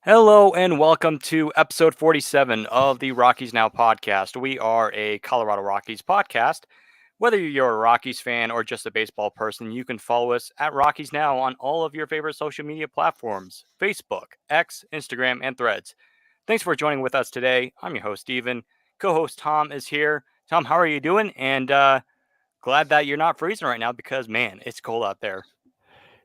Hello and welcome to episode 47 of the Rockies Now podcast. We are a Colorado Rockies podcast. Whether you're a Rockies fan or just a baseball person, you can follow us at Rockies Now on all of your favorite social media platforms: Facebook, X, Instagram, and Threads. Thanks for joining with us today. I'm your host, Steven. Co-host Tom is here. Tom, how are you doing? And glad that you're not freezing right now because, man, it's cold out there.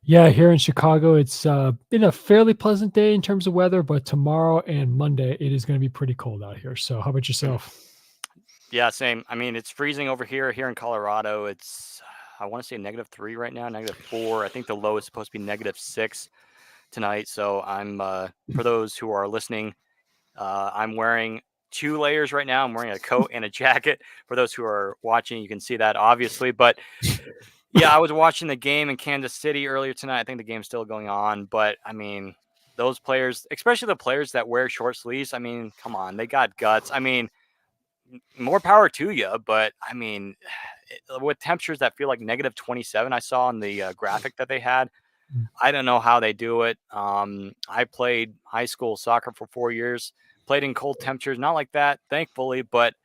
Yeah, here in Chicago, it's been a fairly pleasant day in terms of weather, but tomorrow and Monday it is going to be pretty cold out here. So, how about yourself? Yeah, same. I mean, it's freezing over here. Here in Colorado, it's I want to say -3 right now, -4. I think the low is supposed to be -6 tonight. So I'm for those who are listening, I'm wearing two layers right now. I'm wearing a coat and a jacket. For those who are watching, you can see that obviously. But yeah, I was watching the game in Kansas City earlier tonight. I think the game's still going on, but I mean, those players, especially the players that wear short sleeves, I mean, come on, they got guts. I mean, more power to you. But I mean, with temperatures that feel like -27, I saw in the graphic that they had. I don't know how they do it. I played high school soccer for 4 years, played in cold temperatures, not like that, thankfully, but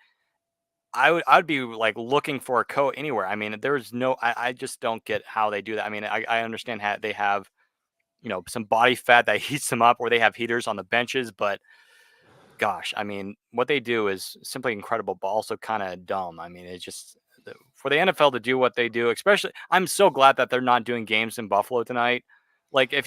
I'd be like looking for a coat anywhere. I mean, there's no, I just don't get how they do that. I mean, I understand how they have, some body fat that heats them up, or they have heaters on the benches, but gosh, I mean, what they do is simply incredible, but also kind of dumb. I mean, it's just for the NFL to do what they do, especially, I'm so glad that they're not doing games in Buffalo tonight. Like, if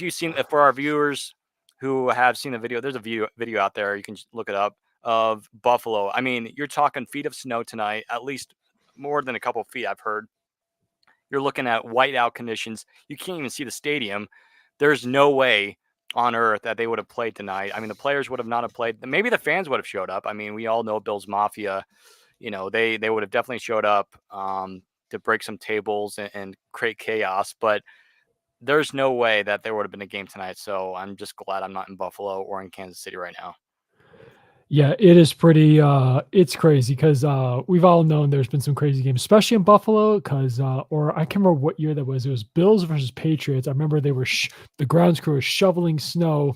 for our viewers who have seen the video, there's a video out there, you can just look it up, of Buffalo. I mean, you're talking feet of snow tonight, at least more than a couple feet, I've heard. You're looking at whiteout conditions. You can't even see the stadium. There's no way on earth that they would have played tonight. I mean, the players would have not have played. Maybe the fans would have showed up. I mean, we all know Bills Mafia. They would have definitely showed up to break some tables and create chaos. But there's no way that there would have been a game tonight. So I'm just glad I'm not in Buffalo or in Kansas City right now. Yeah, it is pretty it's crazy because we've all known there's been some crazy games, especially in Buffalo, because or I can't remember what year that was. It was Bills versus Patriots. I remember they were the grounds crew was shoveling snow,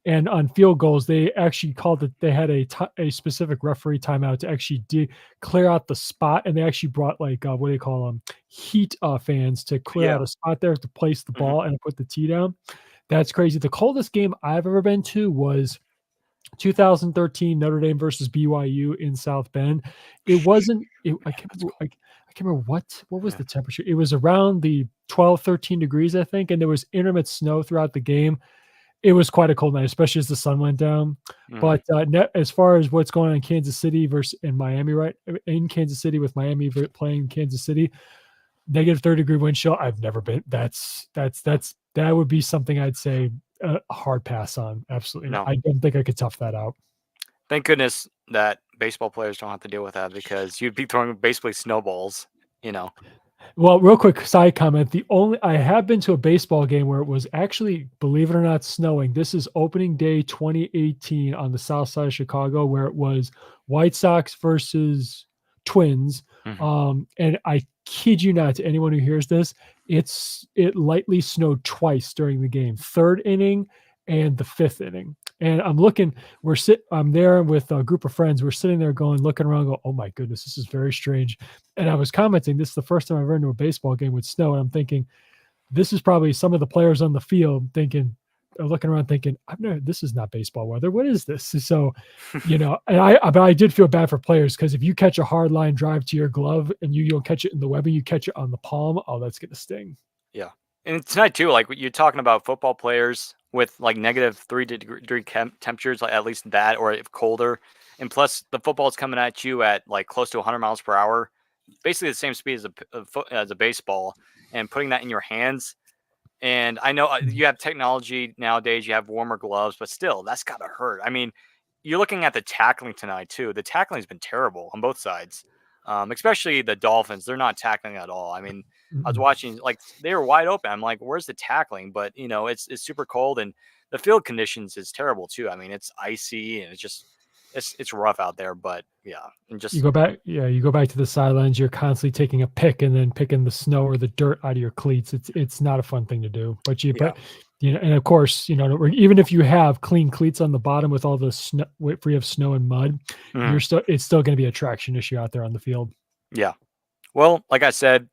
and on field goals, they actually called it. They had a specific referee timeout to actually clear out the spot, and they actually brought like what do they call them, heat fans to clear out Yeah. a spot there to place the Hmm. ball and put the tee down. That's crazy. The coldest game I've ever been to was 2013 Notre Dame versus BYU in South Bend. It wasn't. I can't That's remember. cool. I can't remember what was Yeah. the temperature. It was around the 12, 13 degrees, I think, and there was intermittent snow throughout the game. It was quite a cold night, especially as the sun went down. Hmm. But as far as what's going on in Kansas City versus in Miami, right in Kansas City with Miami playing Kansas City, -30-degree wind chill. I've never been. That would be something I'd say a hard pass on. Absolutely not. No. I don't think I could tough that out. Thank goodness that baseball players don't have to deal with that because you'd be throwing basically snowballs, you know. Well, real quick side comment. The only I have been to a baseball game where it was actually, believe it or not, snowing. This is opening day 2018 on the south side of Chicago, where it was White Sox versus Twins. Mhm. And I kid you not, to anyone who hears this, it lightly snowed twice during the game, third inning and the fifth inning. And I'm there with a group of friends. We're sitting there looking around, go, oh my goodness, this is very strange. And I was commenting, this is the first time I've ever been to a baseball game with snow. And I'm thinking, this is probably some of the players on the field looking around thinking, this is not baseball weather. What is this? So, but I did feel bad for players because if you catch a hard line drive to your glove and you don't catch it in the web and you catch it on the palm, oh, that's going to sting. Yeah. And tonight too, like you're talking about football players with like -3 degree temperatures, like at least that, or if colder. And plus the football's coming at you at like close to 100 miles per hour, basically the same speed as a baseball, and putting that in your hands. And I know you have technology nowadays, you have warmer gloves, but still, that's got to hurt. I mean, you're looking at the tackling tonight, too. The tackling's been terrible on both sides, especially the Dolphins. They're not tackling at all. I mean, I was Mm-mm. watching, like, they were wide open. I'm like, where's the tackling? But, it's super cold, and the field conditions is terrible, too. I mean, it's icy, and it's rough out there, but yeah. And You just, go back, yeah, you go back to the sidelines. You're constantly taking a pick and then picking the snow or the dirt out of your cleats. It's not a fun thing to do. yeah. And of course, even if you have clean cleats on the bottom with all the snow, free of snow and mud, Mhm. it's still going to be a traction issue out there on the field. Yeah. Well, like I said,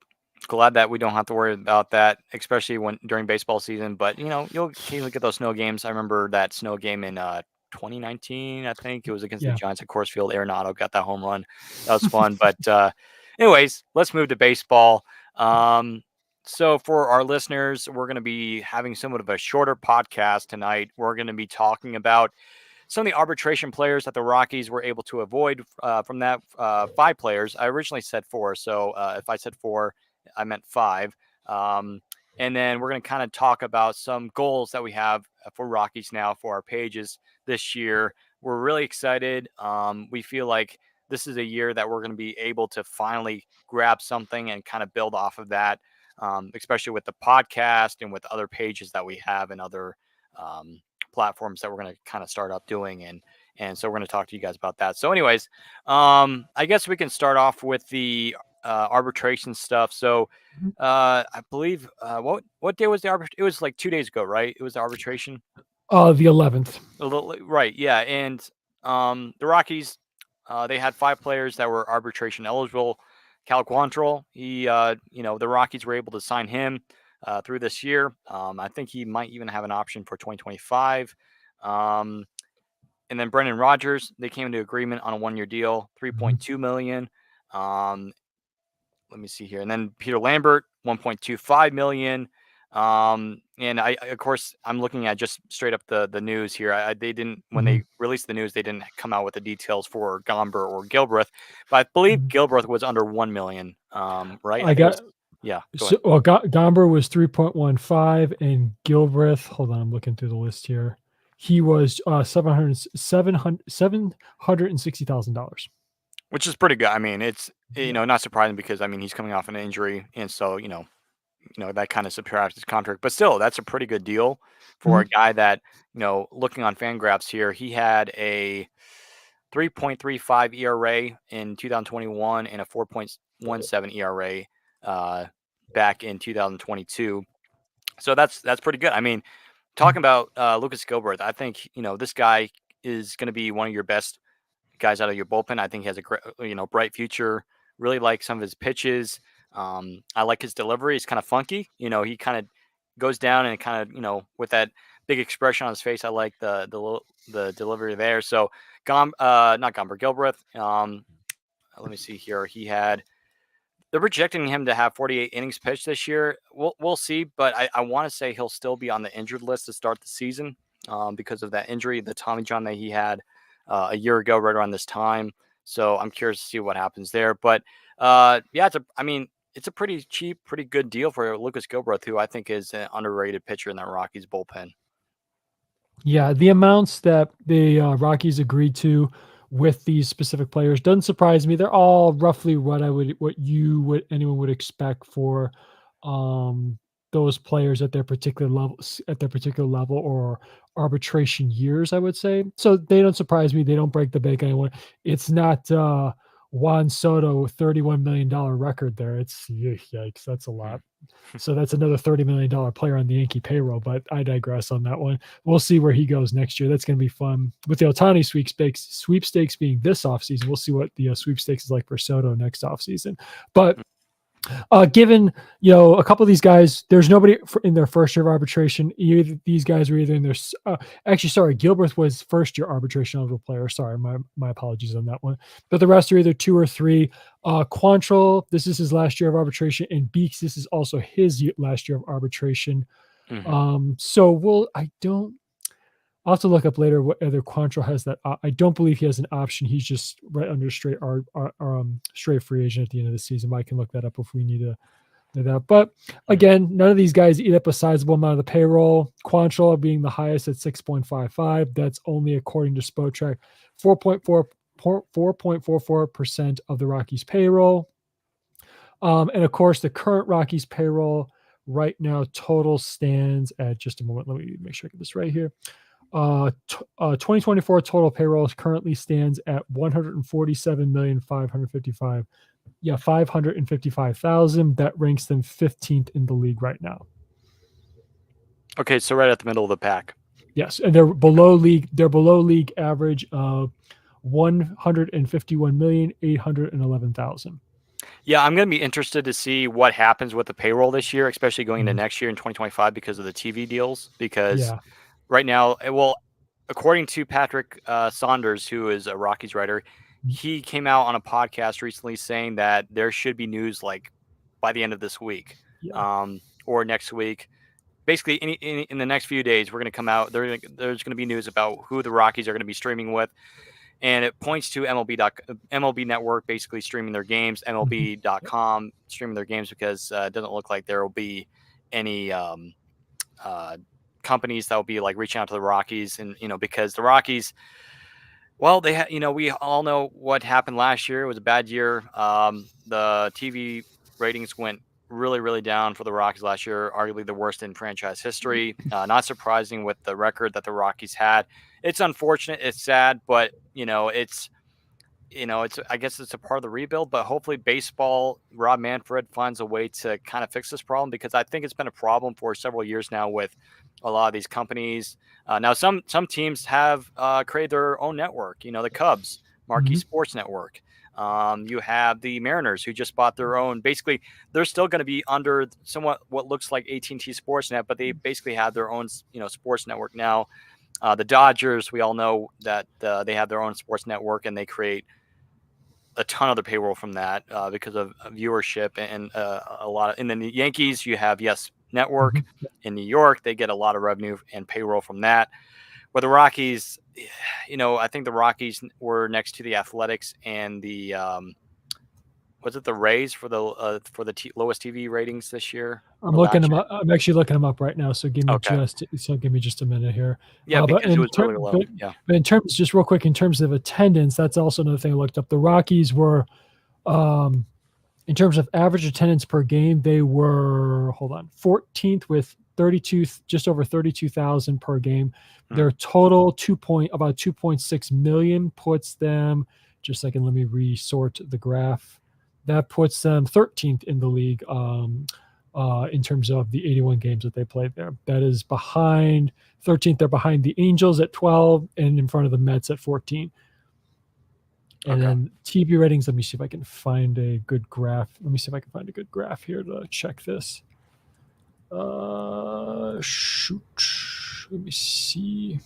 glad that we don't have to worry about that, especially when during baseball season. But you'll occasionally get those snow games. I remember that snow game in 2019. I think it was against the Yeah. Giants at Coors Field. Arenado got that home run. That was fun. But anyways, let's move to baseball. So for our listeners, we're going to be having somewhat of a shorter podcast tonight. We're going to be talking about some of the arbitration players that the Rockies were able to avoid from that 5 players. I originally said 4, so if I said 4, I meant 5. And then we're going to kind of talk about some goals that we have for Rockies Now for our pages this year. We're really excited. We feel like this is a year that we're going to be able to finally grab something and kind of build off of that, especially with the podcast and with other pages that we have and other platforms that we're going to kind of start up doing. And so we're going to talk to you guys about that. So anyways, I guess we can start off with the arbitration stuff. So I believe what day was the arbitration? It was like 2 days ago, right? It was the arbitration. The 11th. Right, yeah. And the Rockies, they had 5 players that were arbitration eligible. Cal Quantrill, the Rockies were able to sign him through this year. I think he might even have an option for 2025. And then Brendan Rodgers, they came into agreement on a 1-year deal, $3.2 million. Let me see here. And then Peter Lambert, $1.25 million. And of course, I'm looking at just straight up the news here. They didn't, when they released the news, they didn't come out with the details for Gomber or Gilbreth, but I believe Gilbreth was under 1 million. Right? I I think it got was. Yeah. Go so ahead. Gomber was 3.15, and Gilbreth. Hold on, I'm looking through the list here. He was $760,000. Which is pretty good. I mean, it's not surprising because I mean he's coming off an injury, and so that kind of subtracts his contract. But still, that's a pretty good deal for a Mhm. guy that looking on Fangraphs here, he had a 3.35 ERA in 2021 and a 4.17 ERA back in 2022. So that's pretty good. I mean, talking about Lucas Gilbert, I think this guy is going to be one of your best guys out of your bullpen. I think he has a great, bright future. Really like some of his pitches. I like his delivery. It's kind of funky. He kind of goes down and kind of, with that big expression on his face. I like the delivery there. So, not Gomber Gilbreth. Let me see here. They're projecting him to have 48 innings pitched this year. We'll see, but I want to say he'll still be on the injured list to start the season because of that injury, the Tommy John that he had a year ago, right around this time. So I'm curious to see what happens there. But yeah, it's a pretty cheap, pretty good deal for Lucas Gilbreth, who I think is an underrated pitcher in that Rockies bullpen. Yeah, the amounts that the Rockies agreed to with these specific players doesn't surprise me. They're all roughly what anyone would expect for um, those players at their particular level or arbitration years, I would say. So they don't surprise me. They don't break the bank anyone. It's not Juan Soto $31 million record there. It's yikes, that's a lot. So that's another $30 million player on the Yankee payroll, but I digress on that one. We'll see where he goes next year. That's going to be fun. With the Ohtani sweepstakes being this offseason, we'll see what the sweepstakes is like for Soto next offseason. But given a couple of these guys, there's nobody in their first year of arbitration. These guys were either in their actually, sorry, Gilbreth was first year arbitration eligible player. Sorry, my apologies on that one. But the rest are either 2 or 3. Quantrill, this is his last year of arbitration, and Beeks, this is also his last year of arbitration. Mm-hmm. So I'll have to look up later what other Quantrill has that. I don't believe he has an option. He's just right under straight free agent at the end of the season. But I can look that up if we need to do that. But again, none of these guys eat up a sizable amount of the payroll. Quantrill being the highest at 6.55. That's only according to Spotrac, 4.44% of the Rockies payroll. And of course, the current Rockies payroll right now total stands at, just a moment. Let me make sure I get this right here. 2024 total payroll currently stands at 555,000. That ranks them 15th in the league right now. Okay, so right at the middle of the pack. Yes, and they're below league. They're below league average of 151,811,000. Yeah, I'm going to be interested to see what happens with the payroll this year, especially going into Mhm. next year in 2025 because of the TV deals. Because Yeah. right now, well, according to Patrick Saunders, who is a Rockies writer, Mhm. he came out on a podcast recently saying that there should be news like by the end of this week, Yeah. or next week. Basically, in the next few days, we're going to come out. There's going to be news about who the Rockies are going to be streaming with, and it points to MLB Network basically streaming their games, Mhm. MLB.com streaming their games, because it doesn't look like there will be any uh, companies that will be like reaching out to the Rockies, and because the Rockies, well, we all know what happened last year. It was a bad year. The TV ratings went really, really down for the Rockies last year, arguably the worst in franchise history. Not surprising with the record that the Rockies had. It's unfortunate. It's sad, but it's I guess it's a part of the rebuild, but hopefully baseball, Rob Manfred finds a way to kind of fix this problem, because I think it's been a problem for several years now with a lot of these companies. Now, some teams have created their own network. The Cubs, Marquee Mhm. Sports Network. You have the Mariners, who just bought their own. Basically, they're still going to be under somewhat what looks like AT&T Sportsnet, but they basically have their own sports network now. The Dodgers, we all know that they have their own sports network, and they create a ton of the payroll from that because of viewership and a lot of. And then the Yankees, you have Yes Network Mhm. in New York. They get a lot of revenue and payroll from that. Where the Rockies, I think the Rockies were next to the Athletics and the was it the Rays for the lowest TV ratings this year I'm or looking last them year? up. I'm actually looking them up right now. Okay, Give me just a minute here. yeah, But because it was really low. Yeah. in terms, just real quick, in terms of attendance, that's also another thing I looked up. The Rockies were, um, in terms of average attendance per game, they were, hold on, 14th with 32, just over 32,000 per game. Hmm. Their total about 2.6 million puts them, just a second, let me resort the graph. That puts them 13th in the league, in terms of the 81 games that they played there. That is behind 13th. They're behind the Angels at 12 and in front of the Mets at 14. And Okay. then TV ratings, let me see if I can find a good graph. Let me see if I can find a good graph here to check this. Shoot. Let me see.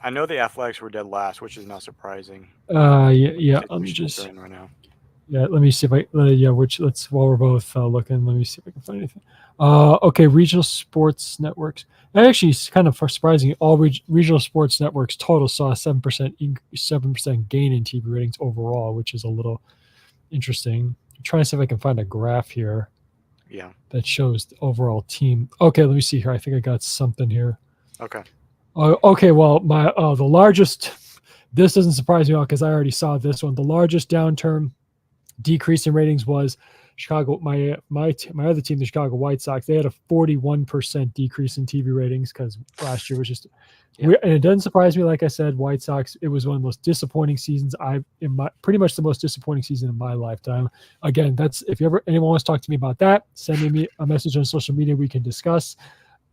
I know the Athletics were dead last, which is not surprising Yeah, with the yeah. Let me situation that they're just, in right now. yeah. Let me see if I, yeah. Let's while we're both looking. Let me see if I can find anything. Okay. Regional sports networks. Actually, it's kind of surprising. All regional sports networks total saw a 7% gain in TV ratings overall, which is a little interesting. I'm trying to see if I can find a graph here Yeah. that shows the overall team. Okay, let me see here. I think I got something here. Okay. Okay, well, the largest. This doesn't surprise me at all because I already saw this one. The largest downturn decrease in ratings was Chicago. My other team, the Chicago White Sox, they had a 41% decrease in TV ratings because last year was just. Yeah. And it doesn't surprise me. Like I said, White Sox. It was one of the most disappointing seasons pretty much the most disappointing season in my lifetime. Again, that's if anyone wants to talk to me about that, send me a message on social media. We can discuss.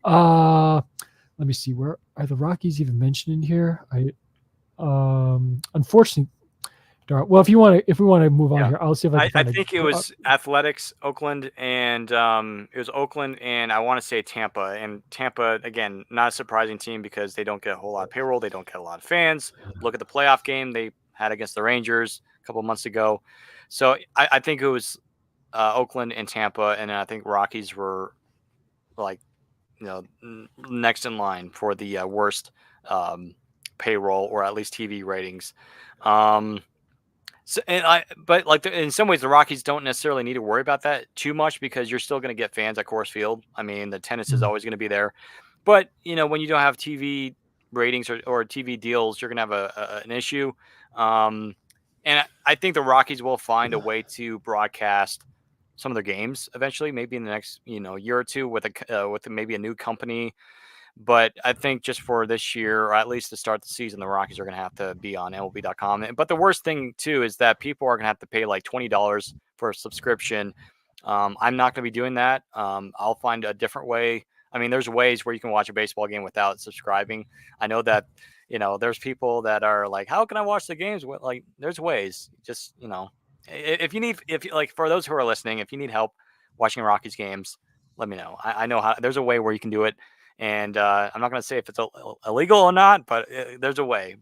Uh, Let me see. Where are the Rockies even mentioned in here? Unfortunately, well, if we want to move on Yeah. here, I'll see if I can I find think it was Athletics, Oakland, and it was Oakland, and I want to say Tampa. And Tampa, again, not a surprising team because they don't get a whole lot of payroll. They don't get a lot of fans. Look at the playoff game they had against the Rangers a couple months ago. So I think it was Oakland and Tampa, and I think Rockies were like next in line for the worst um, payroll or at least TV ratings. Um, but like in some ways, the Rockies don't necessarily need to worry about that too much because you're still going to get fans at Coors Field. I mean, the tennis is Mm, always going to be there, but when you don't have TV ratings or TV deals, you're going to have an issue. Um, and I think the Rockies will find a way to broadcast some of their games eventually, maybe in the next year or two with maybe a new company, but I think just for this year, or at least to start the season, the Rockies are going to have to be on MLB.com. But the worst thing too is that people are going to have to pay like $20 for a subscription. I'm not going to be doing that. I'll find a different way. I mean, there's ways where you can watch a baseball game without subscribing. I know that, there's people that are like, how can I watch the games? Like, there's ways. Just, if you need, if like for those who are listening, if you need help watching Rockies games, let me know. I know how. There's a way where you can do it, and I'm not going to say if it's illegal or not, but there's a way.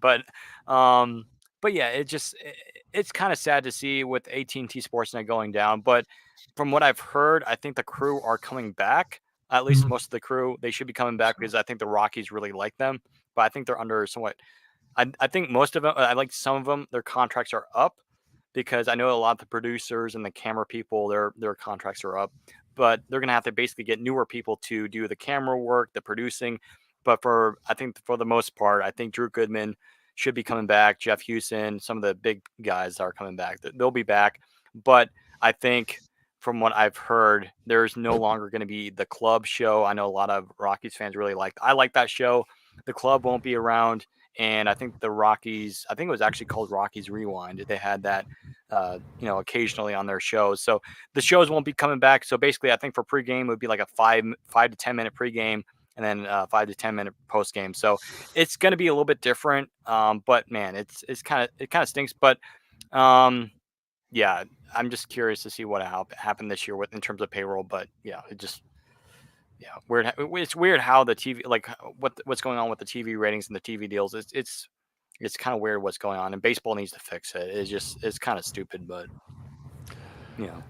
Um, but yeah, it's kind of sad to see with AT&T Sportsnet going down. But from what I've heard, I think the crew are coming back. At least Mhm. most of the crew, they should be coming back because I think the Rockies really like them. But I think they're under somewhat. I think most of them. I like some of them. Their contracts are up because I know a lot of the producers and the camera people, their contracts are up. But they're gonna have to basically get newer people to do the camera work, the producing. But I think for the most part, I think Drew Goodman should be coming back. Jeff Houston, some of the big guys are coming back. They'll be back. But I think from what I've heard, there's no longer going to be the club show. I know a lot of Rockies fans really like. I like that show. The club won't be around, and I think the Rockies. I think it was actually called Rockies Rewind. They had that, occasionally on their shows. So the shows won't be coming back. So basically, I think for pregame it would be like a 5 to 10 minute pregame, and then 5 to 10 minute postgame. So it's going to be a little bit different. But man, it kind of stinks. But yeah, I'm just curious to see what happened this year in terms of payroll. But yeah, weird. It's weird how the TV, like what's going on with the TV ratings and the TV deals. It's kind of weird what's going on, and baseball needs to fix it. It's kind of stupid, but you know,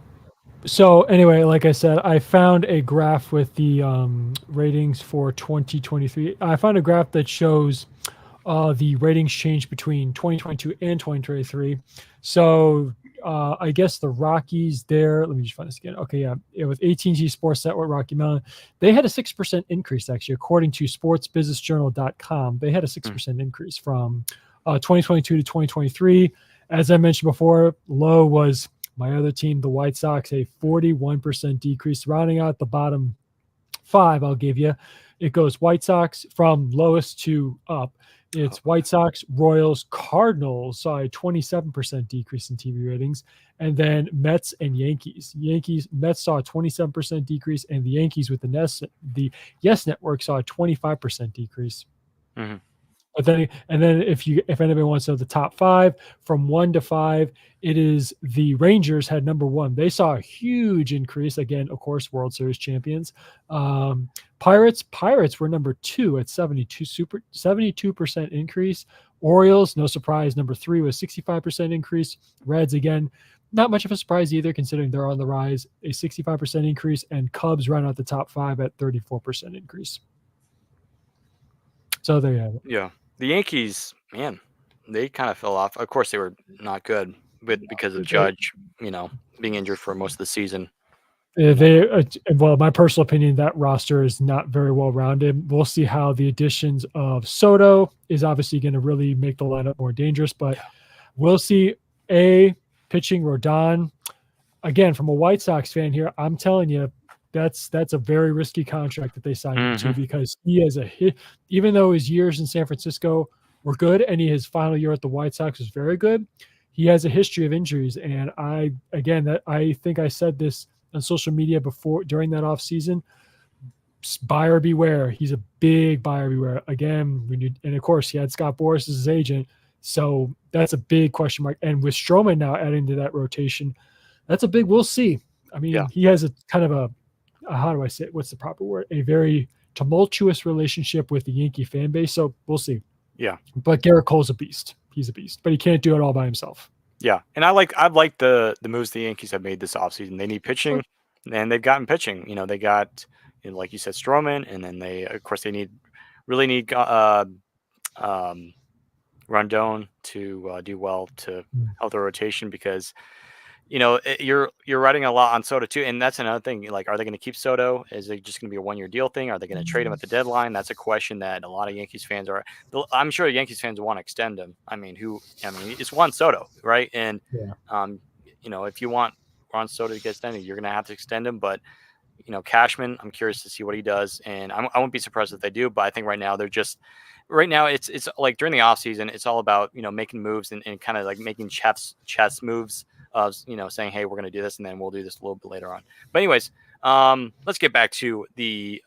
So anyway, like I said, I found a graph with the ratings for 2023. I found a graph that shows the ratings change between 2022 and 2023. So I guess the Rockies there. Let me just find this again. Okay, yeah, with AT&T Sports Network, Rocky Mountain, they had a 6% increase actually, according to SportsBusinessJournal.com. They had a 6% increase from 2022 to 2023. As I mentioned before, low was my other team, the White Sox, a 41% decrease. Rounding out the bottom five, I'll give you. It goes White Sox from lowest to up. It's White Sox, Royals, Cardinals saw a 27% decrease in TV ratings, and then Mets and Yankees. Mets saw a 27% decrease, and the Yankees with the Yes Network saw a 25% decrease. mm-hmm. But then, and then if anybody wants to know the top five from 1 to 5, it is the Rangers had number one. They saw a huge increase again, of course, World Series champions. Pirates were number two at 72% increase. Orioles, no surprise, number three was 65% increase. Reds again, not much of a surprise either, considering they're on the rise, a 65% increase, and Cubs round out the top five at 34% increase. So there you have it. Yeah, the Yankees, man, they kind of fell off. Of course, they were not good, but because of Judge, being injured for most of the season. Well, my personal opinion, that roster is not very well rounded. We'll see how the additions of Soto is obviously going to really make the lineup more dangerous, but we'll see. Pitching Rodon, again, from a White Sox fan here, I'm telling you, that's a very risky contract that they signed him to, because he has even though his years in San Francisco were good and his final year at the White Sox was very good, he has a history of injuries. And I think I said this on social media before during that off season. Buyer beware. He's a big buyer beware. Again, and of course he had Scott Boras as his agent, so that's a big question mark. And with Stroman now adding to that rotation, that's a big. We'll see. I mean, he has a kind of a how do I say it? What's the proper word? A very tumultuous relationship with the Yankee fan base. So we'll see. Yeah. But Garrett Cole's a beast. He's a beast, but he can't do it all by himself. Yeah, and I've liked the moves the Yankees have made this offseason. They need pitching, and they've gotten pitching. They got, like you said, Stroman, and then they really need Rondon to do well to help the rotation, because you're riding a lot on Soto too, and that's another thing. Like, are they going to keep Soto? Is it just going to be a 1-year deal thing? Are they going to trade him at the deadline? That's a question that a lot of Yankees fans are. I'm sure Yankees fans want to extend him. I mean, it's Juan Soto, right? And if you want Juan Soto to get extended, you're going to have to extend him. But Cashman, I'm curious to see what he does, and I won't be surprised if they do. But I think right now it's like during the offseason, it's all about making moves and kind of like making chess moves of saying, hey, we're going to do this, and then we'll do this a little bit later on. But anyways, let's get back to the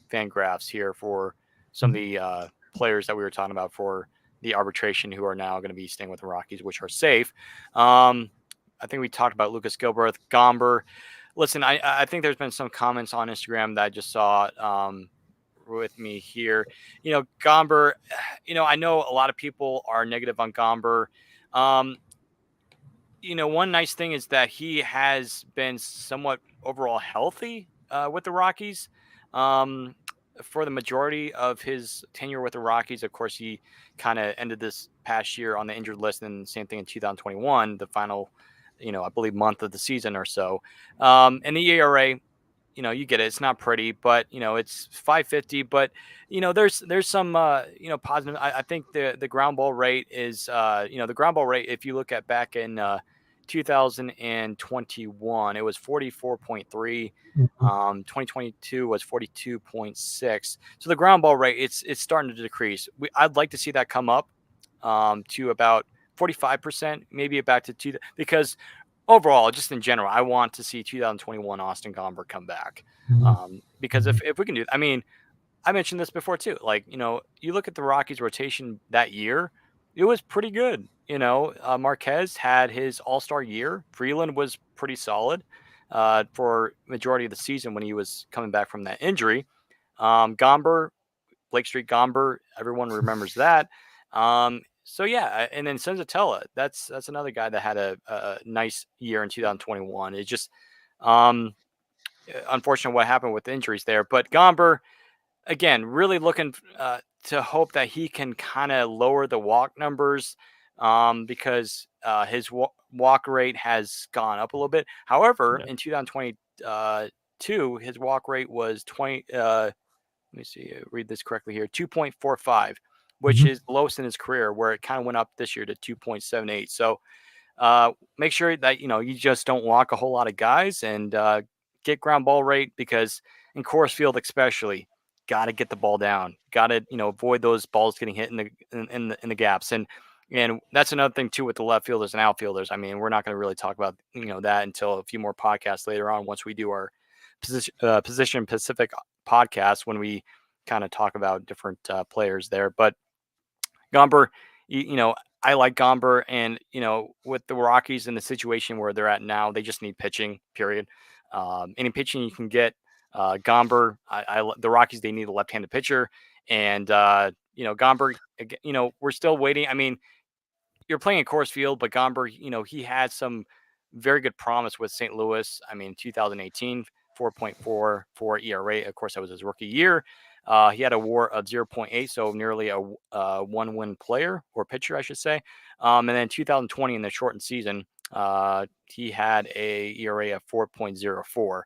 fan graphs here for some of the players that we were talking about for the arbitration who are now going to be staying with the Rockies, which are safe. I think we talked about Lucas Gilbert, Gomber. Listen, I think there's been some comments on Instagram that I just saw with me here. Gomber, I know a lot of people are negative on Gomber. One nice thing is that he has been somewhat overall healthy with the Rockies. For the majority of his tenure with the Rockies, of course, he kind of ended this past year on the injured list, and same thing in 2021, the final, I believe month of the season or so. And the ERA, you get it. It's not pretty, but it's 550. But there's some positive. I think the ground ball rate is the ground ball rate. If you look at back in 2021, it was 44.3. Mhm. 2022 was 42.6. So the ground ball rate, it's starting to decrease. I'd like to see that come up to about 45%, maybe back to two, because overall, just in general, I want to see 2021 Austin Gomber come back. Mhm. Because Mhm. if we can do, I mean, I mentioned this before too. Like, you look at the Rockies rotation that year, it was pretty good. Marquez had his All-Star year. Freeland was pretty solid for majority of the season when he was coming back from that injury. Gomber, Blake Street Gomber, everyone remembers that. So yeah, and then Senzatella, that's another guy that had a nice year in 2021. It's just unfortunate what happened with the injuries there. But Gomber, again, really looking to hope that he can kind of lower the walk numbers because his walk rate has gone up a little bit. However, Yeah. in 2022, his walk rate was 20. Let me see, read this correctly here, 2.45, which Mhm. is the lowest in his career, where it kind of went up this year to 2.78. So make sure that you just don't walk a whole lot of guys and get ground ball rate, because in Coors Field especially, got to get the ball down, got to avoid those balls getting hit in the gaps, and that's another thing too with the left fielders and outfielders. I mean, we're not going to really talk about that until a few more podcasts later on, once we do our position Pacific podcast, when we kind of talk about different players there. But Gomber, I like Gomber, and with the Rockies in the situation where they're at now, they just need pitching. Period. Any pitching you can get, Gomber. The Rockies, they need a left-handed pitcher, and Gomber. We're still waiting. I mean, you're playing at Coors Field, but Gomber, he had some very good promise with St. Louis. I mean, 2018, 4.44 ERA. Of course, that was his rookie year. He had a WAR of 0.8, so nearly a one-win player or pitcher, I should say. And then 2020 in the shortened season, he had a ERA of 4.04.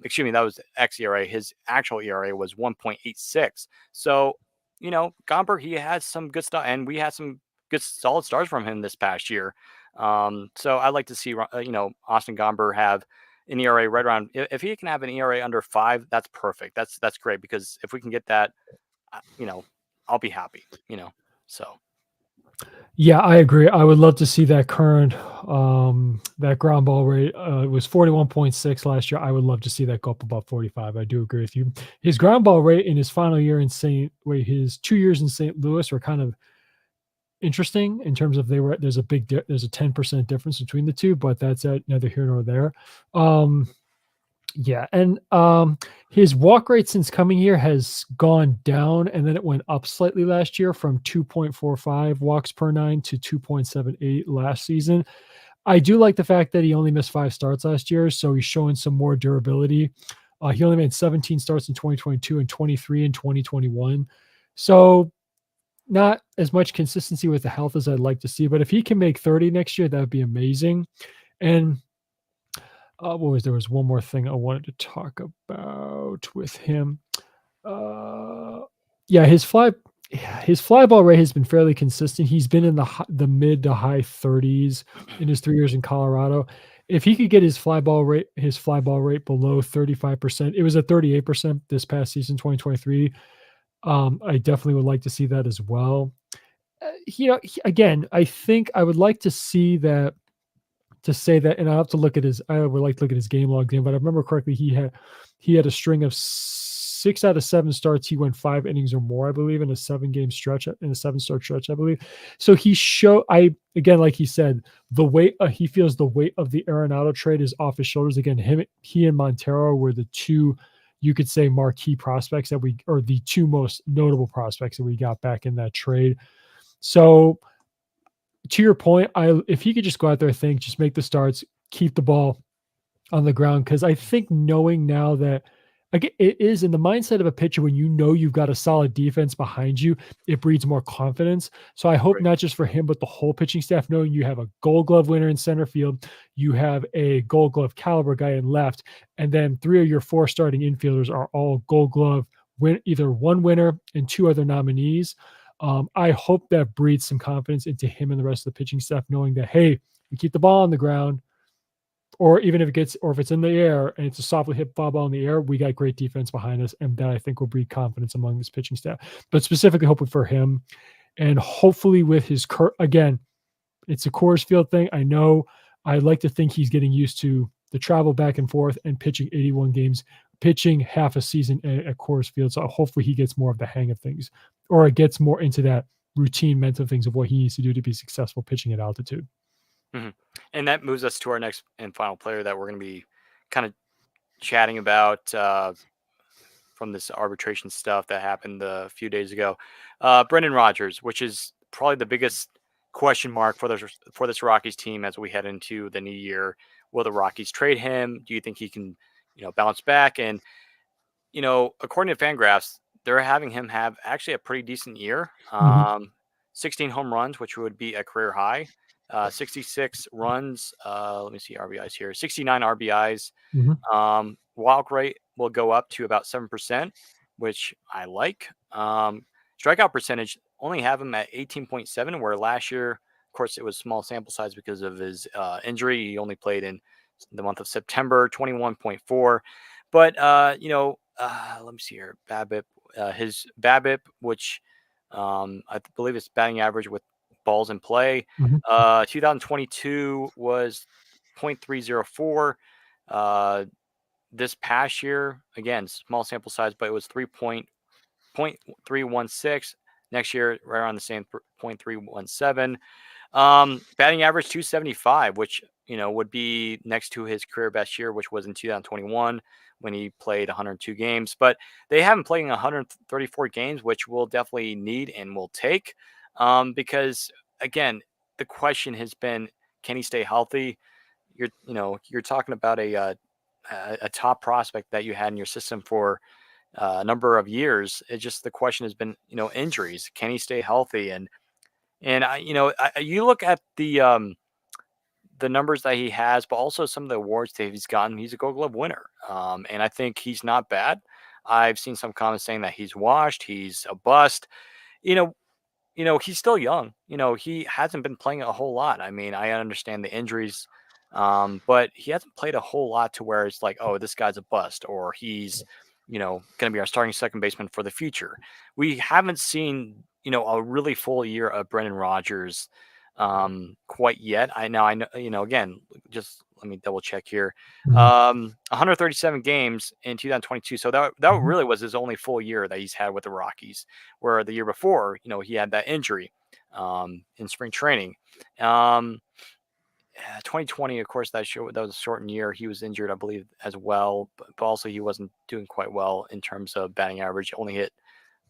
Excuse me, that was xERA. His actual ERA was 1.86. So, Gomber, he had some good stuff, and we had some good solid stars from him this past year. So I'd like to see Austin Gomber have an ERA right around. If he can have an ERA under 5, that's perfect. That's great, because if we can get that, I'll be happy. So Yeah, I agree. I would love to see that current that ground ball rate. It was 41.6 last year. I would love to see that go up about 45. I do agree with you. His ground ball rate in his final year in his 2 years in St. Louis were kind of interesting in terms of there's a 10% difference between the two, but that's neither here nor there. Yeah, and his walk rate since coming here has gone down, and then it went up slightly last year from 2.45 walks per nine to 2.78 last season. I do like the fact that he only missed 5 starts last year, so he's showing some more durability. He only made 17 starts in 2022 and 23 in 2021. So not as much consistency with the health as I'd like to see, but if he can make 30 next year, that would be amazing. And there was one more thing I wanted to talk about with him. Uh, yeah, his fly ball rate has been fairly consistent. He's been in the mid to high 30s in his 3 years in Colorado. If he could get his fly ball rate below 35%, it was at 38% this past season, 2023. I definitely would like to see that as well. Again, I think I would like to see that to say that, and I have to look at his. I would like to look at his game logs in, but I remember correctly, he had a string of 6 out of 7 starts. He went 5 innings or more, I believe, in a 7 game stretch, in a 7 start stretch, I believe. So he showed. I again, like he said, the weight. He feels the weight of the Arenado trade is off his shoulders. Again, he and Montero were the two, you could say, marquee prospects that we, or the two most notable prospects that we got back in that trade. So to your point, if he could just go out there, just make the starts, keep the ball on the ground, because I think knowing now that, again, it is in the mindset of a pitcher, when you know you've got a solid defense behind you, it breeds more confidence. So I hope Right. not just for him, but the whole pitching staff, knowing you have a Gold Glove winner in center field, you have a Gold Glove caliber guy in left, and then 3 of your 4 starting infielders are all Gold Glove either one winner and 2 other nominees. I hope that breeds some confidence into him and the rest of the pitching staff, knowing that, hey, we keep the ball on the ground, or even if it's in the air and it's a softly hit foul ball in the air, we got great defense behind us, and that I think will breed confidence among this pitching staff. But specifically, hoping for him, and hopefully with his again, it's a Coors Field thing. I know. I like to think he's getting used to the travel back and forth and pitching 81 games, pitching half a season at Coors Field. So hopefully he gets more of the hang of things, or it gets more into that routine mental things of what he needs to do to be successful pitching at altitude. Mhm. And that moves us to our next and final player that we're going to be kind of chatting about from this arbitration stuff that happened a few days ago. Brendan Rodgers, which is probably the biggest question mark for this Rockies team as we head into the new year. Will the Rockies trade him? Do you think he can, bounce back? And according to Fangraphs, they're having him have actually a pretty decent year. Mhm, 16 home runs, which would be a career high. 66 runs. Let me see RBIs here. 69 RBIs. mhm, Walk rate will go up to about 7%, which I like. Strikeout percentage only have him at 18.7, where last year, of course, it was small sample size because of his injury. He only played in the month of September, 21.4. But, let me see here. His BABIP, which I believe is batting average with balls in play. mhm, 2022 was 0.304. This past year, again, small sample size, but it was 3.316. Next year, right around the same 0.317. Batting average 275, which would be next to his career best year, which was in 2021 when he played 102 games. But they haven't played in 134 games, which we'll definitely need and will take. Because again, the question has been, can he stay healthy? You're talking about a top prospect that you had in your system for a number of years. It just the question has been, injuries. Can he stay healthy? And you look at the numbers that he has, but also some of the awards that he's gotten. He's a Gold Glove winner, and I think he's not bad. I've seen some comments saying that he's washed, he's a bust. You know, he's still young. He hasn't been playing a whole lot. I mean, I understand the injuries, but he hasn't played a whole lot to where it's like, oh, this guy's a bust, or he's, going to be our starting second baseman for the future. We haven't seen, a really full year of Brendan Rodgers quite yet. I know, again, just let me double check here. mhm, 137 games in 2022. So that mhm, really was his only full year that he's had with the Rockies, where the year before, he had that injury in spring training. 2020, of course, that was a shortened year. He was injured, I believe, as well, but also he wasn't doing quite well in terms of batting average. Only hit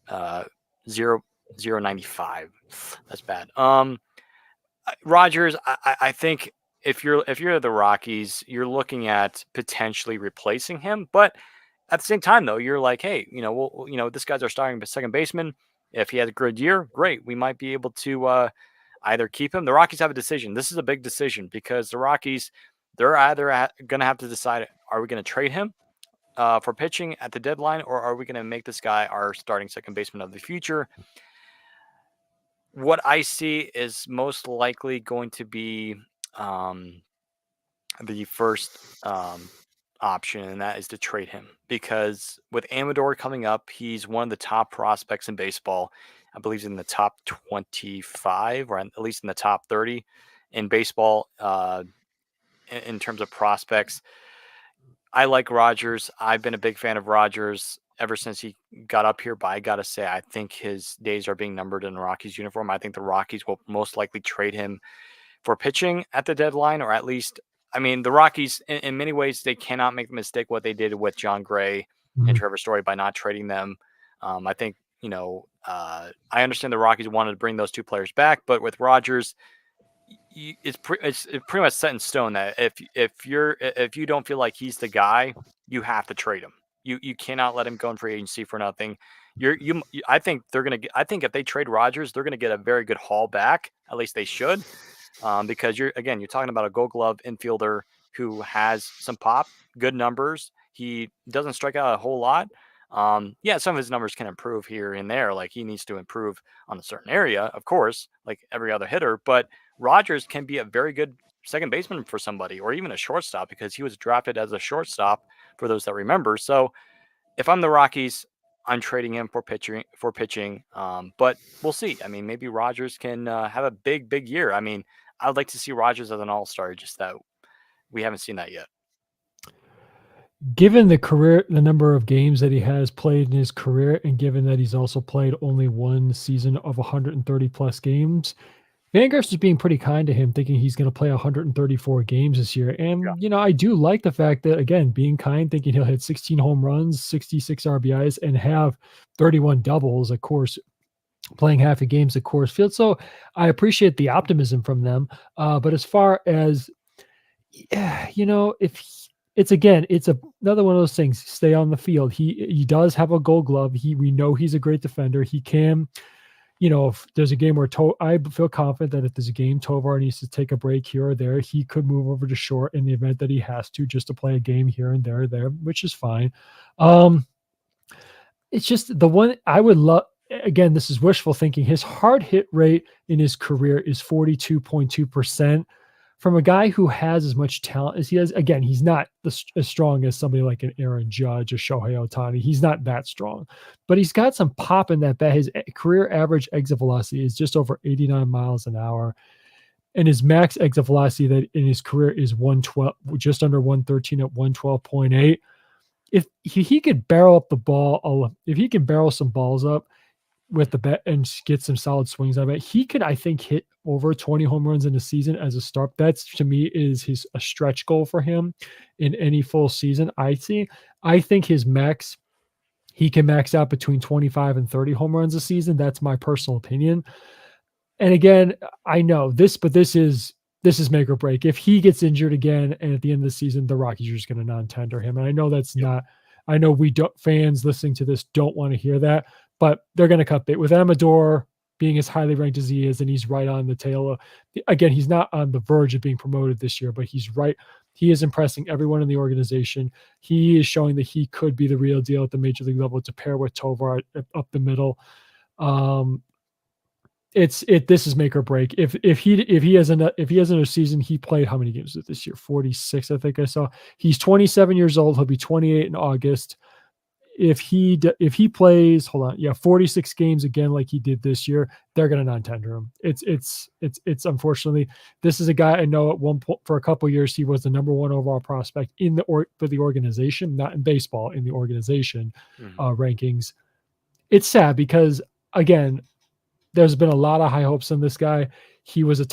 uh, 0.095. That's bad. Rogers, I think if you're the Rockies, you're looking at potentially replacing him, but at the same time, though, you're like, hey, this guy's our starting second baseman. If he has a good year, great. We might be able to either keep him. The Rockies have a decision. This is a big decision because the Rockies, they're either going to have to decide: are we going to trade him for pitching at the deadline, or are we going to make this guy our starting second baseman of the future? What I see is most likely going to be um, the first option, and that is to trade him because with Amador coming up, he's one of the top prospects in baseball. I believe he's in the top 25 or at least in the top 30 in baseball. in terms of prospects. I like Rodgers. I've been a big fan of Rodgers ever since he got up here, but I gotta say, I think his days are being numbered in the Rockies uniform. I think the Rockies will most likely trade him for pitching at the deadline, or at least, I mean, the Rockies, in many ways, they cannot make the mistake what they did with John Gray and Mhm. Trevor Story by not trading them. I think, I understand the Rockies wanted to bring those two players back, but with Rodgers, it's pretty much set in stone that if you don't feel like he's the guy, you have to trade him. You cannot let him go in free agency for nothing. I think they're gonna get, I think if they trade Rodgers, they're gonna get a very good haul back. At least they should, because you're talking about a Gold Glove infielder who has some pop, good numbers. He doesn't strike out a whole lot. Yeah, some of his numbers can improve here and there. Like he needs to improve on a certain area, of course, like every other hitter. But Rogers can be a very good second baseman for somebody, or even a shortstop, because he was drafted as a shortstop for those that remember. So if I'm the Rockies, I'm trading him for pitching. But we'll see. I mean, maybe Rogers can have a big year. I mean, I would like to see Rogers as an all-star, just that we haven't seen that yet. Given the number of games that he has played in his career, and given that he's also played only one season of 130 plus games, Vangerst is being pretty kind to him, thinking he's going to play 134 games this year. Yeah. And, I do like the fact that, again, being kind, thinking he'll hit 16 home runs, 66 RBIs, and have 31 doubles, of course, playing half a games at Coors Field. So I appreciate the optimism from them. But as far as, if it's again, it's another one of those things. Stay on the field. He does have a Gold Glove. We know he's a great defender. He can, if there's a game where I feel confident that if there's a game Tovar needs to take a break here or there, he could move over to short in the event that he has to, just to play a game here and there, which is fine. It's just the one I would love. Again, this is wishful thinking. His hard hit rate in his career is 42.2%. From a guy who has as much talent as he has. Again, he's not as strong as somebody like an Aaron Judge or Shohei Ohtani. He's not that strong, but he's got some pop in that bat. His career average exit velocity is just over 89 miles an hour, and his max exit velocity that in his career is 112, just under 113 at 112.8. If he could barrel up the ball, if he can barrel some balls up with the bat and get some solid swings on it, he could, I think, hit over 20 home runs in a season as a start. That's, to me, is a stretch goal for him in any full season. I think he can max out between 25 and 30 home runs a season. That's my personal opinion. And again, I know this, but this is make or break. If he gets injured again, and at the end of the season, the Rockies are just going to non-tender him. And I know that's not. I know fans listening to this don't want to hear that, but they're going to cut bait with Amador being as highly ranked as he is, and he's right on the tail of. Again, he's not on the verge of being promoted this year, but he's right. He is impressing everyone in the organization. He is showing that he could be the real deal at the major league level to pair with Tovar up the middle. This is make or break. If he has another season, he played how many games this year? 46, I think I saw. He's 27 years old. He'll be 28 in August. If he plays, 46 games again like he did this year, they're going to non-tender him. It's unfortunately, this is a guy I know at one point for a couple of years he was the number one overall prospect for the organization, not in baseball, in the organization rankings. It's sad because, again, there's been a lot of high hopes on this guy. He was a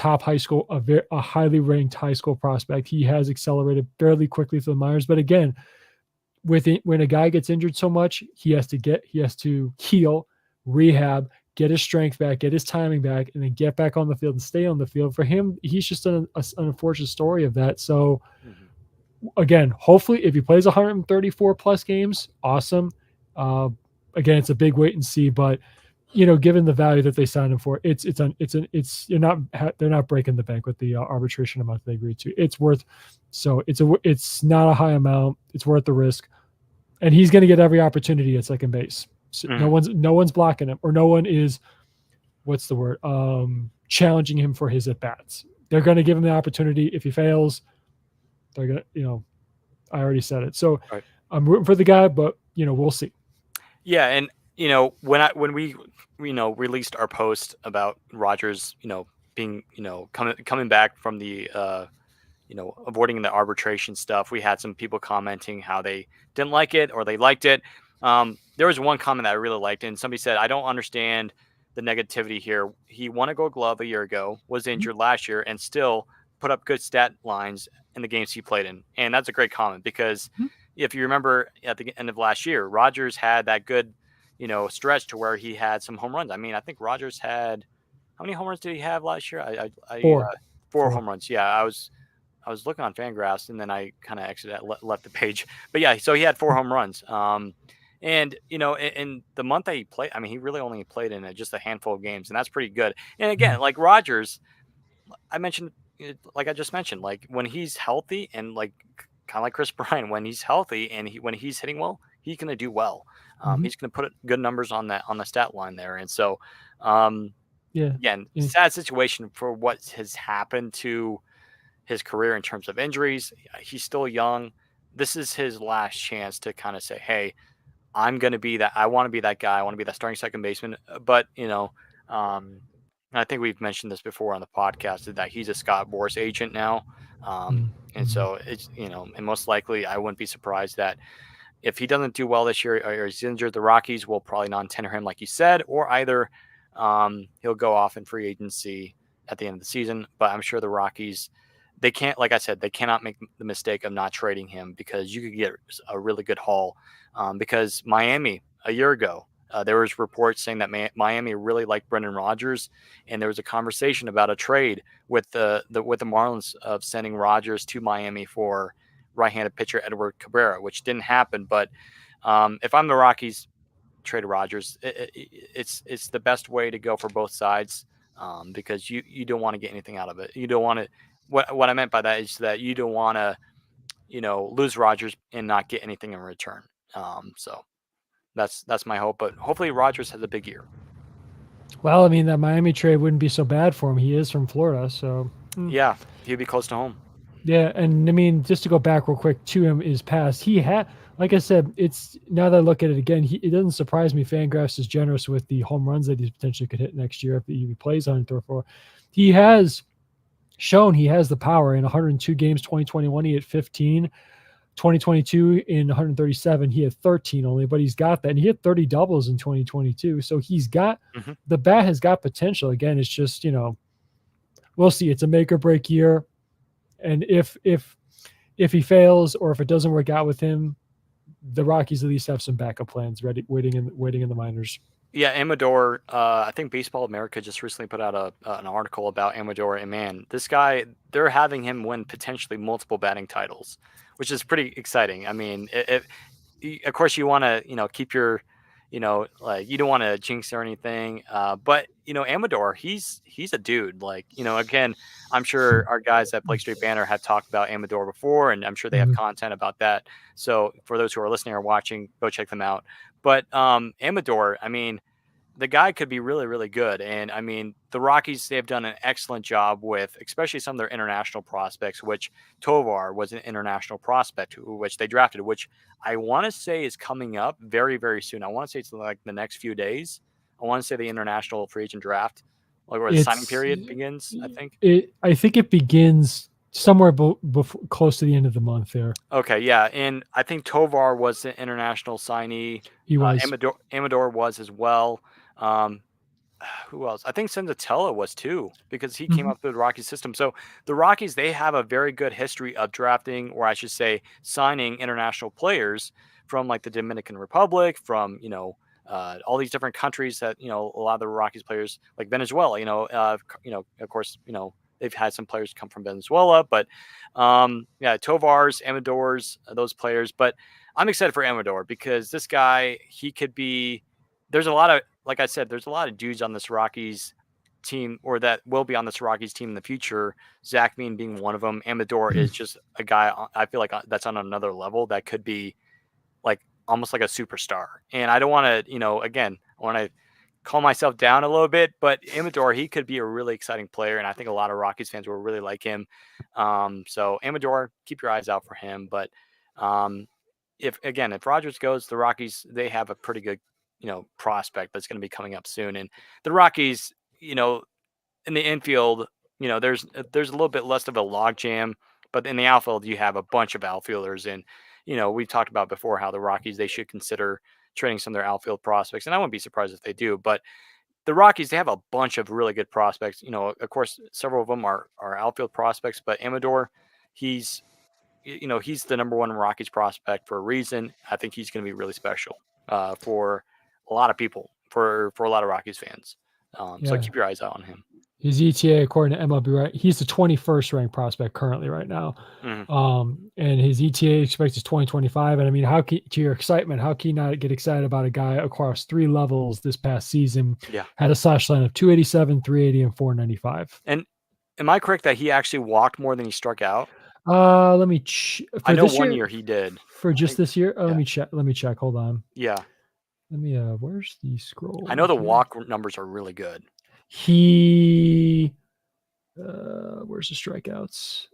highly ranked high school prospect. He has accelerated fairly quickly through the minors, but again, when a guy gets injured so much, he has to heal, rehab, get his strength back, get his timing back, and then get back on the field and stay on the field. For him, he's just an unfortunate story of that. So again, hopefully, if he plays 134 plus games, awesome. Again, it's a big wait and see, but given the value that they signed him for, they're not breaking the bank with the arbitration amount they agreed to. It's not a high amount. It's worth the risk, and he's going to get every opportunity at second base. So no one's blocking him, or no one is, what's the word? Challenging him for his at bats. They're going to give him the opportunity. If he fails, they're going to, I already said it. So right. I'm rooting for the guy, but we'll see. Yeah, and when we released our post about Rodgers, being coming back from the avoiding the arbitration stuff. We had some people commenting how they didn't like it or they liked it. There was one comment that I really liked, and somebody said, "I don't understand the negativity here. He won a Gold Glove a year ago, was Mhm. injured last year, and still put up good stat lines in the games he played in." And that's a great comment because Mhm. if you remember at the end of last year, Rogers had that good, stretch to where he had some home runs. I mean, I think Rogers had how many home runs did he have last year? Four. Four Four. home runs. Yeah, I was looking on Fangraphs and then I kind of exited, left the page. But yeah, so he had four home runs. And in the month that he played, I mean, he really only played in just a handful of games, and that's pretty good. And Mhm. again, like Rogers, I mentioned, like I just mentioned, like when he's healthy and like kind of like Chris Bryant, when he's healthy and when he's hitting well, he's gonna do well. Mhm. He's gonna put good numbers on the stat line there, and so um, Yeah. again, Yeah. sad situation for what has happened to his career in terms of injuries. He's still young. This is his last chance to kind of say, "Hey, I'm going to be that. I want to be that guy. I want to be that starting second baseman." But um, and I think we've mentioned this before on the podcast is that he's a Scott Boras agent now, Mhm. and Mhm. so it's and most likely I wouldn't be surprised that if he doesn't do well this year or he's injured, the Rockies will probably non-tender him, like you said, or either he'll go off in free agency at the end of the season. But I'm sure the Rockies, they can't, like I said, they cannot make the mistake of not trading him because you could get a really good haul. Because Miami a year ago, there was reports saying that Miami really liked Brendan Rodgers, and there was a conversation about a trade with the Marlins of sending Rodgers to Miami for right-handed pitcher Edward Cabrera, which didn't happen. But if I'm the Rockies, trade Rodgers, it's the best way to go for both sides because you don't want to get anything out of it. You don't want to. What I meant by that is that you don't want to lose Rodgers and not get anything in return. So that's my hope. But hopefully Rodgers has a big year. Well, I mean, that Miami trade wouldn't be so bad for him. He is from Florida, so Yeah, he'd be close to home. yeah. And I mean, just to go back real quick to him, his past, he had, like I said, it's now that I look at it again, it doesn't surprise me. Fangraphs is generous with the home runs that he potentially could hit next year if he plays 104. He has shown he has the power in 102 games. 2021, he hit 15. 2022 in 137, he had 13 only, but he's got that. And he hit 30 doubles in 2022. So he's got Hmm. the bat has got potential. Again, it's just, we'll see. It's a make or break year. And if he fails or if it doesn't work out with him, the Rockies at least have some backup plans ready, waiting in the minors. Yeah, Amador. I think Baseball America just recently put out an article about Amador, and man, this guy, they're having him win potentially multiple batting titles, which is pretty exciting. I mean, of course you want to keep your like you don't want to jinx or anything, but Amador, he's a dude. Like again, I'm sure our guys at Blake Street Banner have talked about Amador before, and I'm sure they have Mhm. content about that. So for those who are listening or watching, go check them out. But Amador, I mean, the guy could be really, really good. And I mean, the Rockies, they've done an excellent job with, especially some of their international prospects, which Tovar was an international prospect, which they drafted, which I want to say is coming up very, very soon. I want to say it's like the next few days. I want to say the international free agent draft, like where the signing It's period begins, I think. I think it begins somewhere before close to the end of the month there. Okay, yeah. And I think Tovar was the international signee. He was. Amador was as well. Um, who else? I think Senzatella was too because he came Mhm. up through the Rockies system. So the Rockies, they have a very good history of drafting, or I should say, signing international players from like the Dominican Republic, from all these different countries that a lot of the Rockies players, like Venezuela. Of course, they've had some players come from Venezuela, but yeah, Tovars, Amadors, those players. But I'm excited for Amador because this guy, he could be. There's a lot of like I said, there's a lot of dudes on this Rockies team or that will be on this Rockies team in the future. Zach Mean being one of them. Amador is just a guy I feel like that's on another level that could be like almost like a superstar. And I don't want to, again, I want to calm myself down a little bit, but Amador, he could be a really exciting player. And I think a lot of Rockies fans will really like him. So Amador, keep your eyes out for him. But um, if Rogers goes, the Rockies, they have a pretty good, prospect that's going to be coming up soon. And the Rockies, in the infield, there's a little bit less of a logjam But in the outfield, you have a bunch of outfielders, and we've talked about before how the Rockies, they should consider trading some of their outfield prospects, and I wouldn't be surprised if they do. But the Rockies, they have a bunch of really good prospects. Of course, several of them are outfield prospects, but Amador, he's he's the number one Rockies prospect for a reason. I think he's going to be really special for a lot of people, for a lot of Rockies fans. So Yeah. keep your eyes out on him. His ETA, according to MLB, right, he's the 21st ranked prospect currently right now. Mhm. And his ETA expects is 2025. And I mean, to your excitement, how can you not get excited about a guy across 3 levels this past season? Yeah. Had a slash line of 287, 380, and 495. And am I correct that he actually walked more than he struck out? Let me I for know this one year, year he did. for I just think. this year. Yeah. Let me check. Hold on. Yeah. Let me where's the scroll I know over the here? walk numbers are really good. He where's the strikeouts?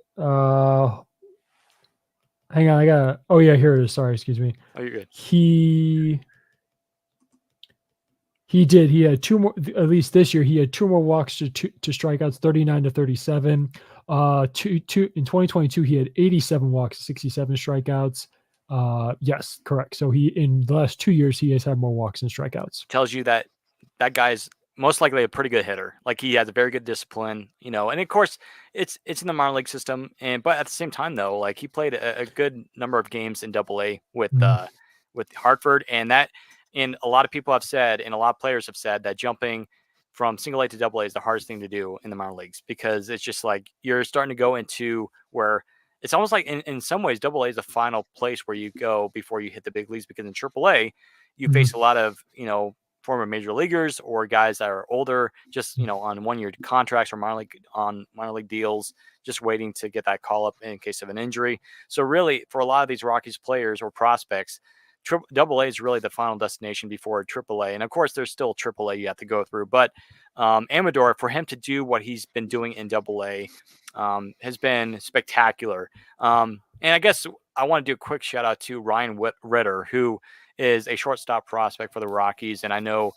Hang on, I got. Oh yeah, here it is. Sorry, excuse me. Oh, you're good. He did. He had 2 more. At least this year, he had 2 more walks to strikeouts, 39 to 37. Two in 2022, he had 87 walks, 67 strikeouts. Yes, correct. So he in the last 2 years, he has had more walks and strikeouts. Tells you that that guy's most likely a pretty good hitter. Like, he has a very good discipline, and of course it's in the minor league system, but at the same time though, like, he played a good number of games in Double-A Mhm. with Hartford, and a lot of people have said, and a lot of players have said, that jumping from Single-A to Double-A is the hardest thing to do in the minor leagues, because it's just like you're starting to go into where it's almost like in some ways Double-A is the final place where you go before you hit the big leagues, because in Triple-A you face Mhm. a lot of former major leaguers or guys that are older, just on 1 year contracts or minor league deals, just waiting to get that call up in case of an injury. So really, for a lot of these Rockies players or prospects, Double-A is really the final destination before Triple-A, and of course there's still Triple-A you have to go through. But Amador, for him to do what he's been doing in Double-A, has been spectacular. And I guess I want to do a quick shout out to Ryan Ritter, who is a shortstop prospect for the Rockies, and I know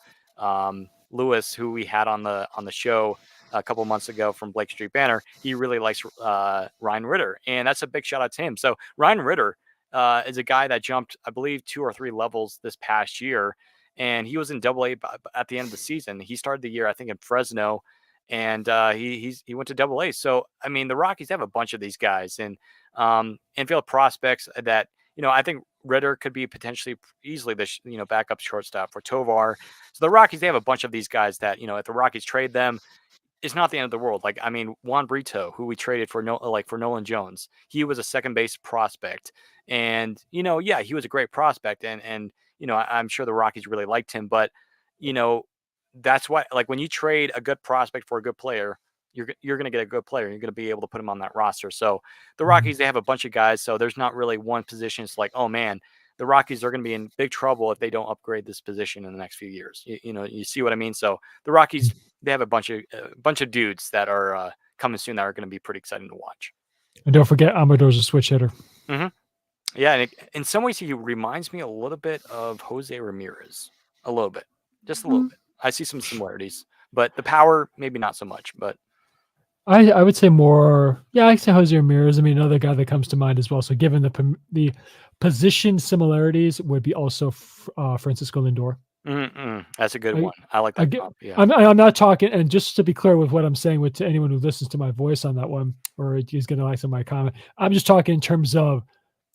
Lewis, who we had on the show a couple months ago from Blake Street Banner, he really likes Ryan Ritter, and that's a big shout out to him. So Ryan Ritter is a guy that jumped, I believe, 2 or 3 levels this past year, and he was in Double-A at the end of the season. He started the year, I think, in Fresno, and he went to Double-A. So I mean, the Rockies have a bunch of these guys, and infield prospects that I think Ritter could be potentially easily the backup shortstop for Tovar. So the Rockies, they have a bunch of these guys that if the Rockies trade them, it's not the end of the world. Like, I mean, Juan Brito, who we traded for for Nolan Jones, he was a second base prospect, and yeah, he was a great prospect, and I'm sure the Rockies really liked him, but you know that's why, like, when you trade a good prospect for a good player, you're going to get a good player. You're going to be able to put him on that roster. So the Mhm. Rockies, they have a bunch of guys, so there's not really one position. It's like, oh man, the Rockies are going to be in big trouble if they don't upgrade this position in the next few years. You see what I mean? So the Rockies, they have a bunch of dudes that are coming soon that are going to be pretty exciting to watch. And don't forget, Amador's a switch hitter. hmm Yeah, and in some ways, he reminds me a little bit of Jose Ramirez, a little bit, just a little Mm, bit. I see some similarities, but the power maybe not so much. But I would say more. Yeah, I say Jose Ramirez. I mean, another guy that comes to mind as well. So, given the position similarities, would be also Francisco Lindor. that's a good I one. I like I that get. comp. Yeah. I'm not talking. And just to be clear with what I'm saying, with to anyone who listens to my voice on that one, or is going to like some of my comment, I'm just talking in terms of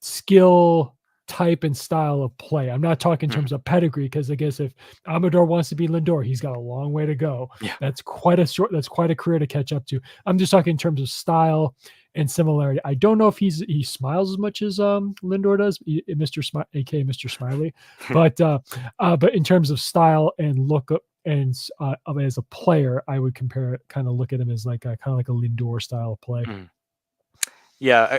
skill, type, and style of play. I'm not talking in Mhm. terms of pedigree, because I guess if Amador wants to be Lindor, he's got a long way to go. Yeah. That's quite a career to catch up to. I'm just talking in terms of style and similarity. I don't know if he smiles as much as Lindor does, aka Mr. Smiley, but in terms of style and look and as a player, I would compare it, kind of look at him as like kind of like a Lindor style of play. Mhm. Yeah.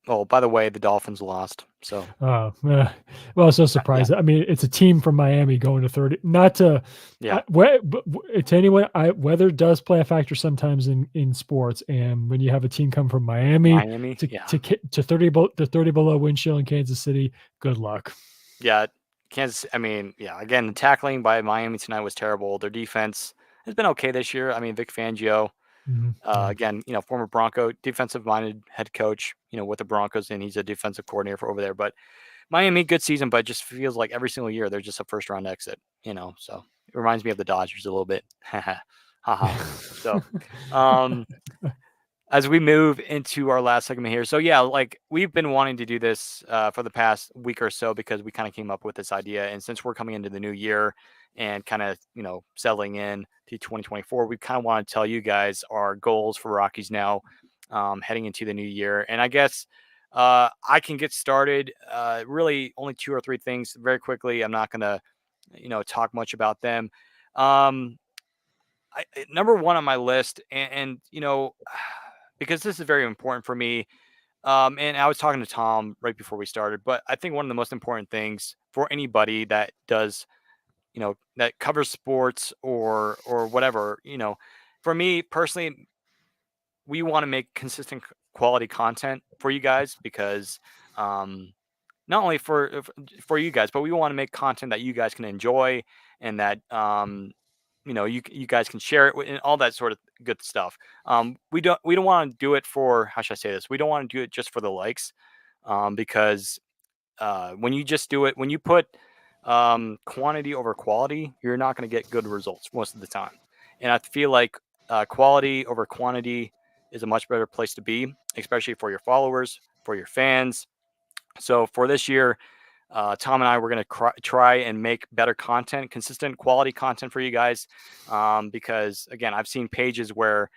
Oh, by the way, the Dolphins lost. So Well, so yeah, surprised. I mean, it's a team from Miami going to 30. Not to, yeah, to anyone, weather does play a factor sometimes in sports. And when you have a team come from Miami Miami. to Yeah, to 30 below wind chill in Kansas City, good luck. yeah. Kansas. I mean, yeah. Again, the tackling by Miami tonight was terrible. Their defense has been okay this year. I mean, Vic Fangio. Yeah. Again, former Bronco, defensive-minded head coach, with the Broncos, and he's a defensive coordinator for over there. But Miami, good season, but it just feels like every single year they're just a first-round exit. So it reminds me of the Dodgers a little bit. Haha. So, um, as we move into our last segment here. So yeah, like we've been wanting to do this for the past week or so because we kind of came up with this idea. And since we're coming into the new year and kind of, settling in to 2024, we kind of want to tell you guys our goals for Rockies Now heading into the new year. And I guess I can get started. Really only 2 or 3 things very quickly. I'm not going to, talk much about them. Um, Number one on my list, and because this is very important for me. And I was talking to Tom right before we started, but I think one of the most important things for anybody that does, that covers sports or whatever, for me personally, we want to make consistent quality content for you guys because not only for you guys, but we want to make content that you guys can enjoy and that you guys can share it and all that sort of good stuff. We don't want to do it for, how should I say this? We don't want to do it just for the likes, because when you just do it, when you put quantity over quality, you're not going to get good results most of the time. And I feel like quality over quantity is a much better place to be, especially for your followers, for your fans. So for this year, Tom and I were going to try and make better content, consistent quality content for you guys. Because again, I've seen pages where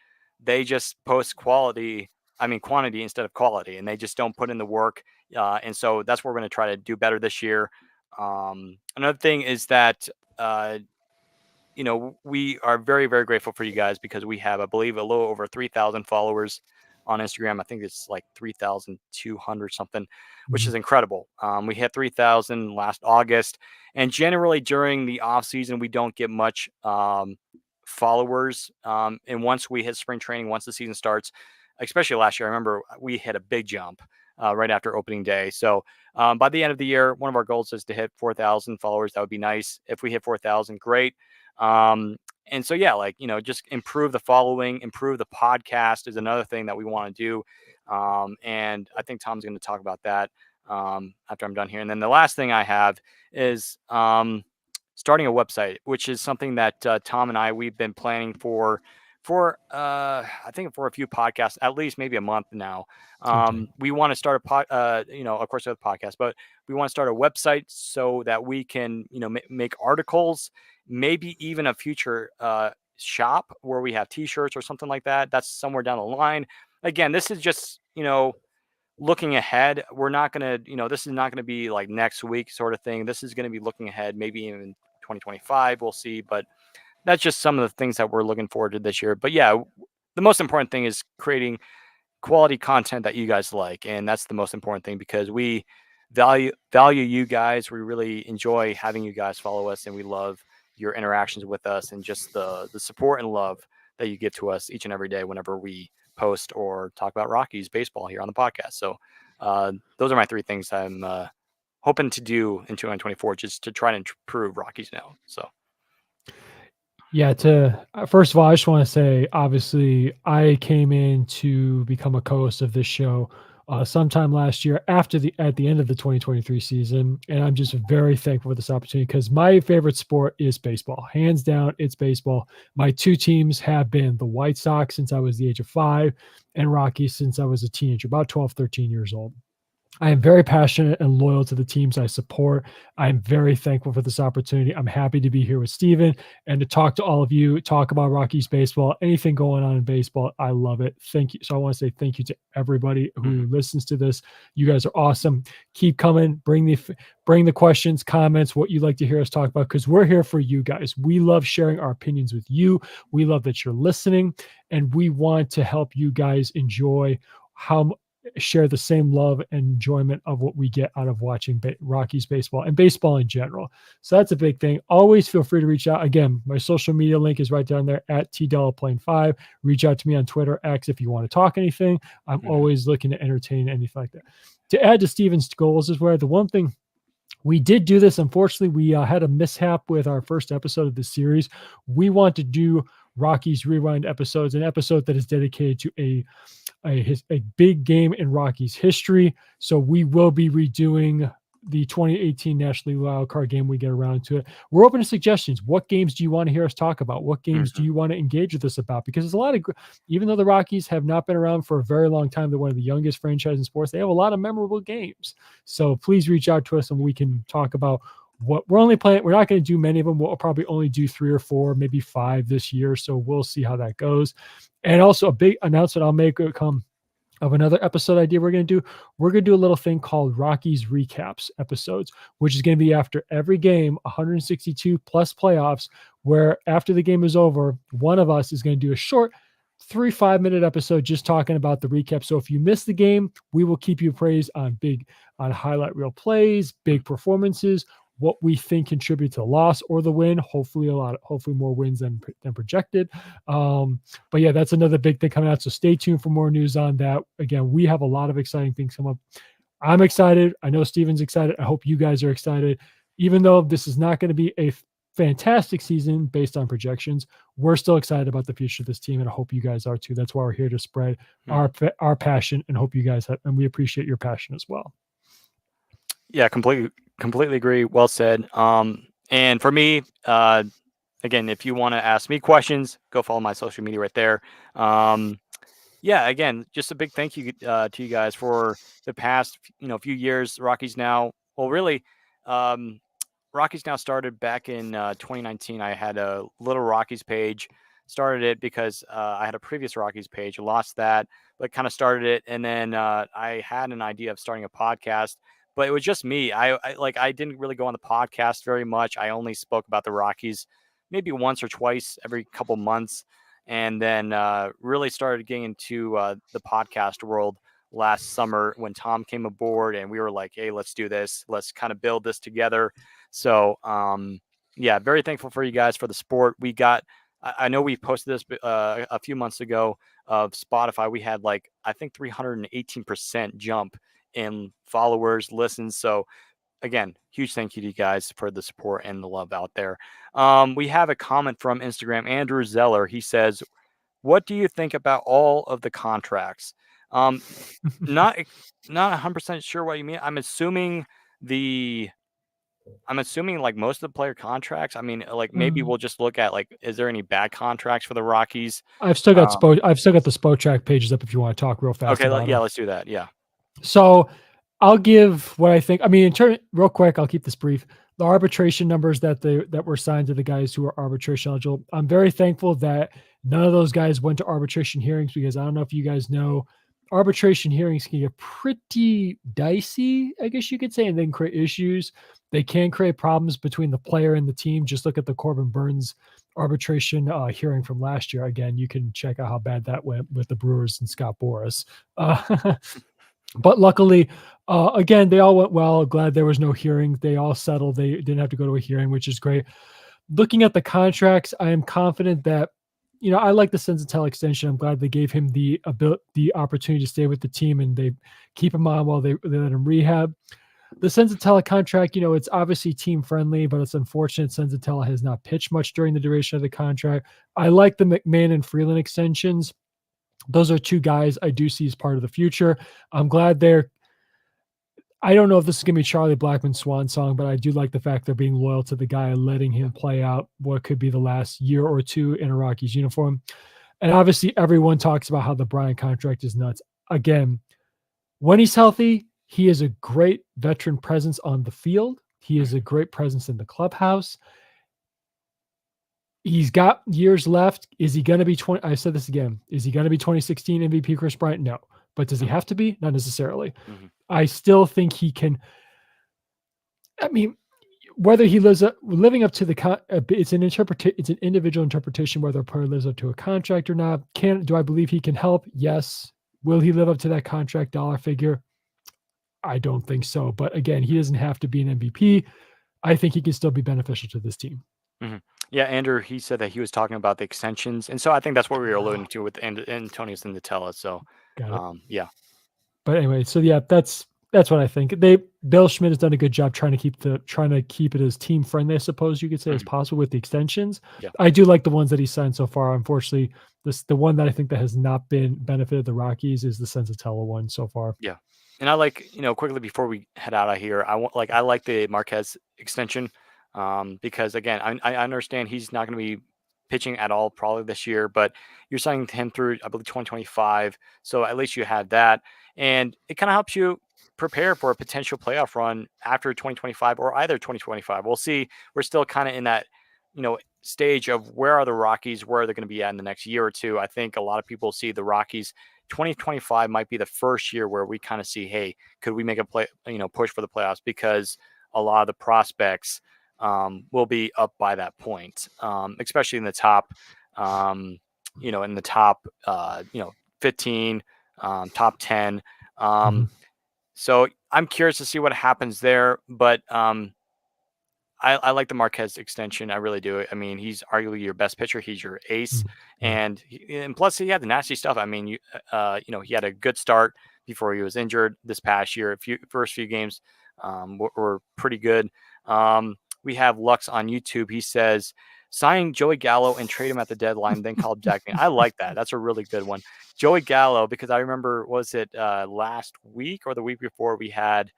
they just post quantity instead of quality, and they just don't put in the work. And so that's what we're going to try to do better this year. Another thing is that, we are very, very grateful for you guys because we have, I believe, a little over 3,000 followers on Instagram. I think it's like 3,200 something, which is incredible. We hit 3,000 last August, and generally during the off season, we don't get much followers. And once we hit spring training, once the season starts, especially last year, I remember we hit a big jump right after opening day. So by the end of the year, one of our goals is to hit 4,000 followers. That would be nice. If we hit 4,000, great. And so, yeah, just improve the following, improve the podcast is another thing that we want to do. And I think Tom's going to talk about that after I'm done here. And then the last thing I have is starting a website, which is something that Tom and we've been planning for I think for a few podcasts, at least maybe a month now. We want to start of course, with a podcast, but we want to start a website so that we can, make articles, maybe even a future shop where we have t-shirts or something like that. That's somewhere down the line. Again, this is just, looking ahead. We're not going to, this is not going to be like next week sort of thing. This is going to be looking ahead, maybe even 2025. We'll see. But that's just some of the things that we're looking forward to this year. But yeah, the most important thing is creating quality content that you guys like. And that's the most important thing because we value you guys. We really enjoy having you guys follow us, and we love your interactions with us and just the support and love that you give to us each and every day whenever we post or talk about Rockies baseball here on the podcast. So those are my 3 things I'm hoping to do in 2024, just to try and improve Rockies Now. So. Yeah, first of all, I just want to say, obviously, I came in to become a co-host of this show sometime last year at the end of the 2023 season, and I'm just very thankful for this opportunity because my favorite sport is baseball. Hands down, it's baseball. My 2 teams have been the White Sox since I was the age of 5 and Rockies since I was a teenager, about 12, 13 years old. I am very passionate and loyal to the teams I support. I'm very thankful for this opportunity. I'm happy to be here with Steven and to talk to all of you, talk about Rockies baseball, anything going on in baseball. I love it. Thank you. So I want to say thank you to everybody who listens to this. You guys are awesome. Keep coming. Bring the questions, comments, what you'd like to hear us talk about, because we're here for you guys. We love sharing our opinions with you. We love that you're listening, and we want to help you guys share the same love and enjoyment of what we get out of watching Rockies baseball and baseball in general. So that's a big thing. Always feel free to reach out. Again, my social media link is right down there at TDellaPlane5. Reach out to me on Twitter, X, if you want to talk anything. I'm always looking to entertain anything like that. To add to Steven's goals is where the one thing we did do this. Unfortunately, we had a mishap with our first episode of the series. We want to do Rockies Rewind episodes, an episode that is dedicated to a big game in Rockies history. So we will be redoing the 2018 National League Wild Card game. We get around to it. We're open to suggestions. What games do you want to hear us talk about? What games do you want to engage with us about? Because there's a lot of, even though the Rockies have not been around for a very long time, they're one of the youngest franchises in sports. They have a lot of memorable games. So please reach out to us and we can talk about what we're only playing. We're not going to do many of them. We'll probably only do 3 or 4, maybe 5 this year. So we'll see how that goes. And also a big announcement I'll make come of another episode idea we're going to do. We're going to do a little thing called Rockies Recaps episodes, which is going to be after every game, 162 plus playoffs, where after the game is over, one of us is going to do a short 3-5-minute episode just talking about the recap. So if you miss the game, we will keep you appraised on highlight reel plays, big performances, what we think contribute to the loss or the win. Hopefully more wins than projected. But yeah, that's another big thing coming out. So stay tuned for more news on that. Again, we have a lot of exciting things come up. I'm excited. I know Steven's excited. I hope you guys are excited. Even though this is not going to be a fantastic season based on projections, we're still excited about the future of this team, and I hope you guys are too. That's why we're here to spread our passion, and hope you guys have, and we appreciate your passion as well. Yeah, completely agree. Well said. And for me, again, if you want to ask me questions, go follow my social media right there. Yeah, again, just a big thank you to you guys for the past, few years. Rockies Now, well, really, Rockies Now started back in 2019. I had a little Rockies page. Started it because I had a previous Rockies page, lost that, but kind of started it. And then I had an idea of starting a podcast, but it was just me. I didn't really go on the podcast very much. I only spoke about the Rockies maybe once or twice every couple months, and then really started getting into the podcast world last summer when Tom came aboard, and we were like, hey, let's do this. Let's kind of build this together. So, yeah, very thankful for you guys for the support. We got, I know we posted this a few months ago of Spotify. We had I think 318% jump in followers, listens. So again, huge thank you to you guys for the support and the love out there. We have a comment from Instagram, Andrew Zeller. He says, what do you think about all of the contracts? Not 100% sure what you mean. I'm assuming most of the player contracts. I mean, maybe we'll just look at is there any bad contracts for the Rockies? I've still got the Spotrac pages up if you want to talk real fast. Okay, about yeah, them. let's do that. Yeah. So I'll give what I think. I mean, real quick, I'll keep this brief. The arbitration numbers that were signed to the guys who are arbitration eligible. I'm very thankful that none of those guys went to arbitration hearings, because I don't know if you guys know, arbitration hearings can get pretty dicey, I guess you could say, and then create issues. They can create problems between the player and the team. Just look at the Corbin Burns arbitration hearing from last year. Again, you can check out how bad that went with the Brewers and Scott Boras. But luckily, again, they all went well. Glad there was no hearing. They all settled. They didn't have to go to a hearing, which is great. Looking at the contracts, I am confident that, I like the Senzatella extension. I'm glad they gave him the opportunity to stay with the team, and they keep him on while they let him rehab. The Senzatella contract, it's obviously team friendly, but it's unfortunate Senzatella has not pitched much during the duration of the contract. I like the McMahon and Freeland extensions. Those are 2 guys I do see as part of the future. I'm glad I don't know if this is going to be Charlie Blackmon's swan song, but I do like the fact they're being loyal to the guy and letting him play out what could be the last year or 2 in a Rockies uniform. And obviously everyone talks about how the Bryant contract is nuts. Again, when he's healthy, he is a great veteran presence on the field. He is a great presence in the clubhouse. He's got years left. Is he going to be 20? I said this again. Is he going to be 2016 MVP Chris Bryant? No. But does he have to be? Not necessarily. Mm-hmm. I still think he can. I mean, whether he living up to it's an individual interpretation whether a player lives up to a contract or not. Do I believe he can help? Yes. Will he live up to that contract dollar figure? I don't think so. But again, he doesn't have to be an MVP. I think he can still be beneficial to this team. Mm-hmm. Yeah, Andrew, he said that he was talking about the extensions. And so I think that's what we were alluding to with Antonio Senzatella. So, yeah. But anyway, so yeah, that's That's what I think. Bill Schmidt has done a good job trying to keep it as team friendly, I suppose you could say, as Mhm. possible with the extensions. Yeah. I do like the ones that he signed so far. Unfortunately, the one that I think that has not been benefited the Rockies is the Sensatella one so far. Yeah. And I like, quickly before we head out of here, I like the Marquez extension, because again, I understand he's not going to be pitching at all probably this year, but you're signing him through, I believe, 2025. So at least you have that, and it kind of helps you prepare for a potential playoff run after 2025 or either 2025. We'll see. We're still kind of in that, stage of where are the Rockies, where are they going to be at in the next year or two. I think a lot of people see the Rockies 2025 might be the first year where we kind of see, hey, could we make a push for the playoffs, because a lot of the prospects will be up by that point, especially in the top, um, in the top, 15, top 10. Mhm, Um, so I'm curious to see what happens there, but I like the Marquez extension. I really do. I mean, he's arguably your best pitcher. He's your ace, mhm, yeah. and plus he had the nasty stuff. I mean, he had a good start before he was injured this past year. First few games were pretty good. We have Lux on YouTube. He says, sign Joey Gallo and trade him at the deadline, then call Jack. I like that. That's a really good one, Joey Gallo, because I remember, was it last week or the week before, we had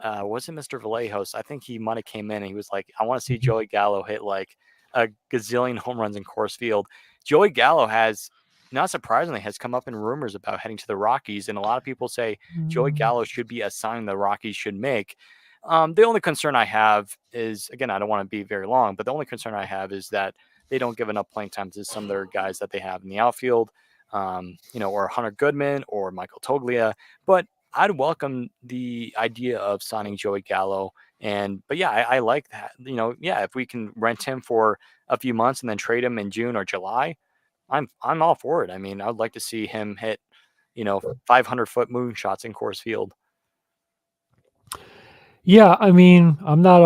wasn't Mr. Vallejos. I think he might have came in and he was like, I want to see Mhm. Joey Gallo hit like a gazillion home runs in Coors Field. Joey Gallo has, not surprisingly, has come up in rumors about heading to the Rockies. And a lot of people say Joey Mm, Gallo should be a sign the Rockies should make. The only concern I have is, again, I don't want to be very long, but the only concern I have is that they don't give enough playing time to some of their guys that they have in the outfield, or Hunter Goodman or Michael Toglia. But I'd welcome the idea of signing Joey Gallo. But yeah, I like that. Yeah, if we can rent him for a few months and then trade him in June or July, I'm all for it. I mean, I'd like to see him hit, 500-foot moonshots in Coors Field. yeah, I mean, I'm not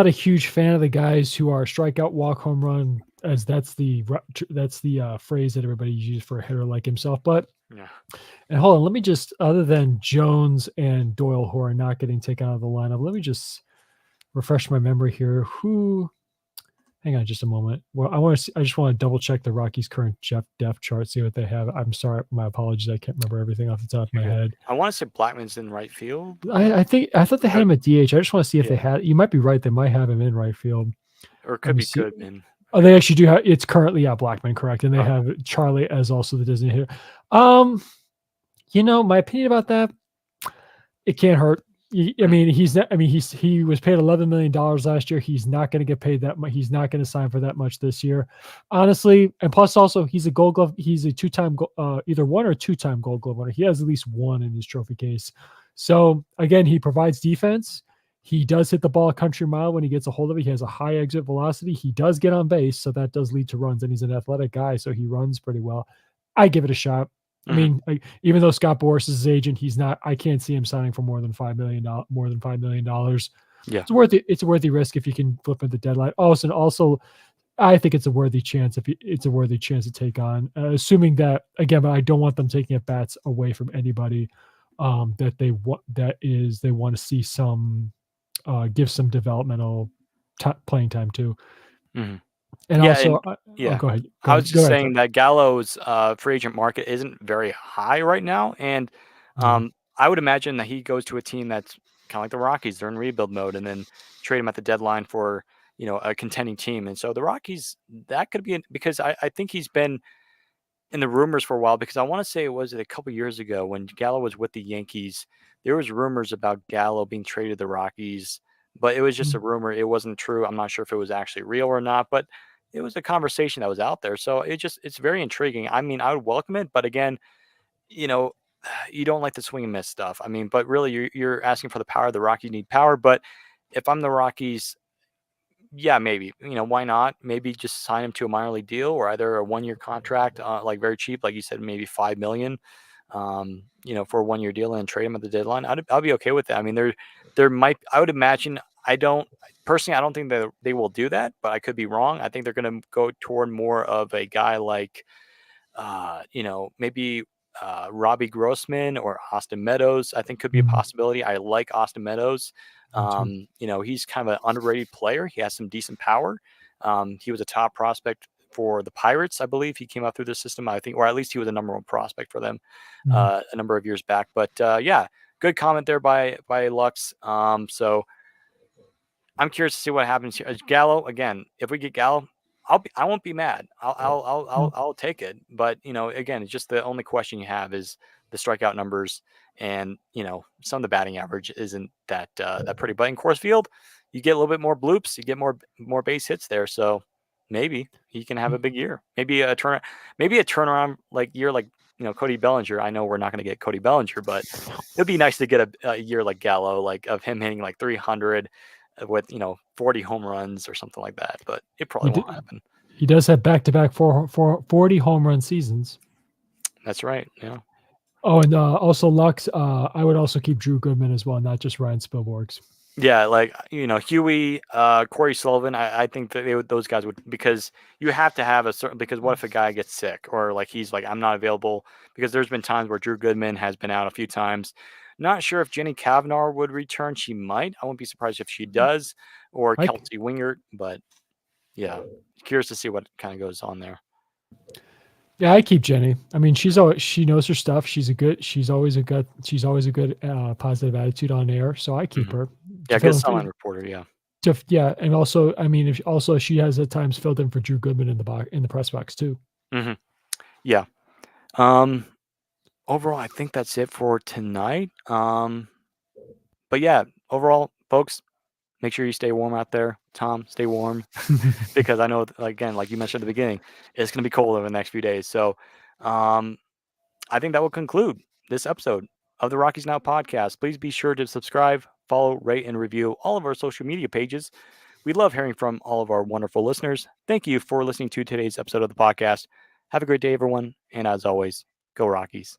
a huge fan of the guys who are strikeout, walk, home run, as that's the phrase that everybody uses for a hitter like himself. But Yeah. and hold on, let me just, other than Jones and Doyle who are not getting taken out of the lineup, let me just refresh my memory here. Who? Hang on just a moment. Well, I just want to double check the Rockies' current depth chart, see what they have. I'm sorry, my apologies. I can't remember everything off the top of my You're good. head. I want to say Blackman's in right field. I thought they had Or, him at DH. I just want to see if they yeah, had. You might be right. They might have him in right field. or it Let could me be see. Goodman. Oh, they actually do have. It's currently Blackman, correct, and they Okay. have Charlie as also the Disney hitter. My opinion about that, it can't hurt. I Mhm. mean, he's not. I mean, he was paid $11 million last year. He's not going to get paid that much. He's not going to sign for that much this year, honestly. And plus, also, he's a Gold Glove. He's a two-time, either one or two-time Gold Glove winner. He has at least one in his trophy case. So again, he provides defense. He does hit the ball a country mile when he gets a hold of it. He has a high exit velocity. He does get on base, so that does lead to runs. And he's an athletic guy, so he runs pretty well. I give it a shot. I Mhm. mean, even though Scott Boras is his agent, he's not. I can't see him signing for more than $5 million. Yeah. It's a worthy risk if you can flip at the deadline. Also, I think it's a worthy chance it's a worthy chance to take on, assuming that again. But I don't want them taking at bats away from anybody that they want to see some give some developmental playing time to. Mhm. And Yeah, also, and yeah. go ahead, I was go just ahead. saying that Gallo's free agent market isn't very high right now, and Mhm. I would imagine that he goes to a team that's kind of like the Rockies. They're in rebuild mode, and then trade him at the deadline for a contending team. And so the Rockies, that could be because I think he's been in the rumors for a while, because I want to say it was a couple years ago when Gallo was with the Yankees. There was rumors about Gallo being traded to the Rockies, but it was just a Mhm. rumor. It wasn't true. I'm not sure if it was actually real or not, but it was a conversation that was out there. So it's very intriguing. I mean, I would welcome it, but again, you know, you don't like the swing and miss stuff. I mean, but really, you're asking for the power. The Rockies need power, but if I'm the Rockies, yeah, maybe. Why not? Maybe just sign him to a minor league deal, or either a 1-year contract, like very cheap, like you said, maybe 5 million, for a 1-year deal, and trade him at the deadline. I'd be okay with that. I mean, there might. I would imagine. I don't personally. I don't think that they will do that, but I could be wrong. I think they're going to go toward more of a guy like, maybe. Robbie Grossman or Austin Meadows, I think could be a Mhm. possibility. I like Austin Meadows. Me too. He's kind of an underrated player. He has some decent power. He was a top prospect for the Pirates, I believe. He came out through the system, I think, or at least he was a number one prospect for them Mhm. a number of years back. But yeah, good comment there by Lux. So I'm curious to see what happens here. Gallo again. If we get Gallo, I won't be mad. No. I'll take it. But again, it's just the only question you have is the strikeout numbers, and some of the batting average isn't that pretty. But in Coors Field, you get a little bit more bloops, you get more base hits there. So maybe he can have a big year. Maybe a turnaround like year like Cody Bellinger. I know we're not going to get Cody Bellinger, but it'd be nice to get a year like Gallo, like of him hitting like 300 with 40 home runs or something like that. But it He probably won't d happen. he does have back-to-back 40 home run seasons. That's right. Yeah. Oh, and, also Lux, I would also keep Drew Goodman as well, not just Ryan Spilborghs. Yeah, like Huey, Corey Sullivan. I think that those guys would, because you have to have a certain, because what if a guy gets sick or like he's like I'm not available, because there's been times where Drew Goodman has been out a few times. Not sure if Jenny Kavnar would return. She might. I won't be surprised if she does, or I Kelsey Wingert. But yeah, curious to see what kind of goes on there. Yeah, I keep Jenny. I mean, she knows her stuff. She's always a good, positive attitude on air, so I keep Mhm. her to Yeah, fill good in for sideline reporter. Yeah. yeah, and also, I mean, if also she has at times filled in for Drew Goodman in the press box too. Hmm. Yeah. Um, Overall, I think that's it for tonight. But yeah, overall, folks, make sure you stay warm out there. Tom, stay warm because I know, again, like you mentioned at the beginning, it's going to be cold over the next few days. So, um, I think that will conclude this episode of the Rockies Now podcast. Please be sure to subscribe, follow, rate, and review all of our social media pages. We love hearing from all of our wonderful listeners. Thank you for listening to today's episode of the podcast. Have a great day, everyone. And as always, go Rockies.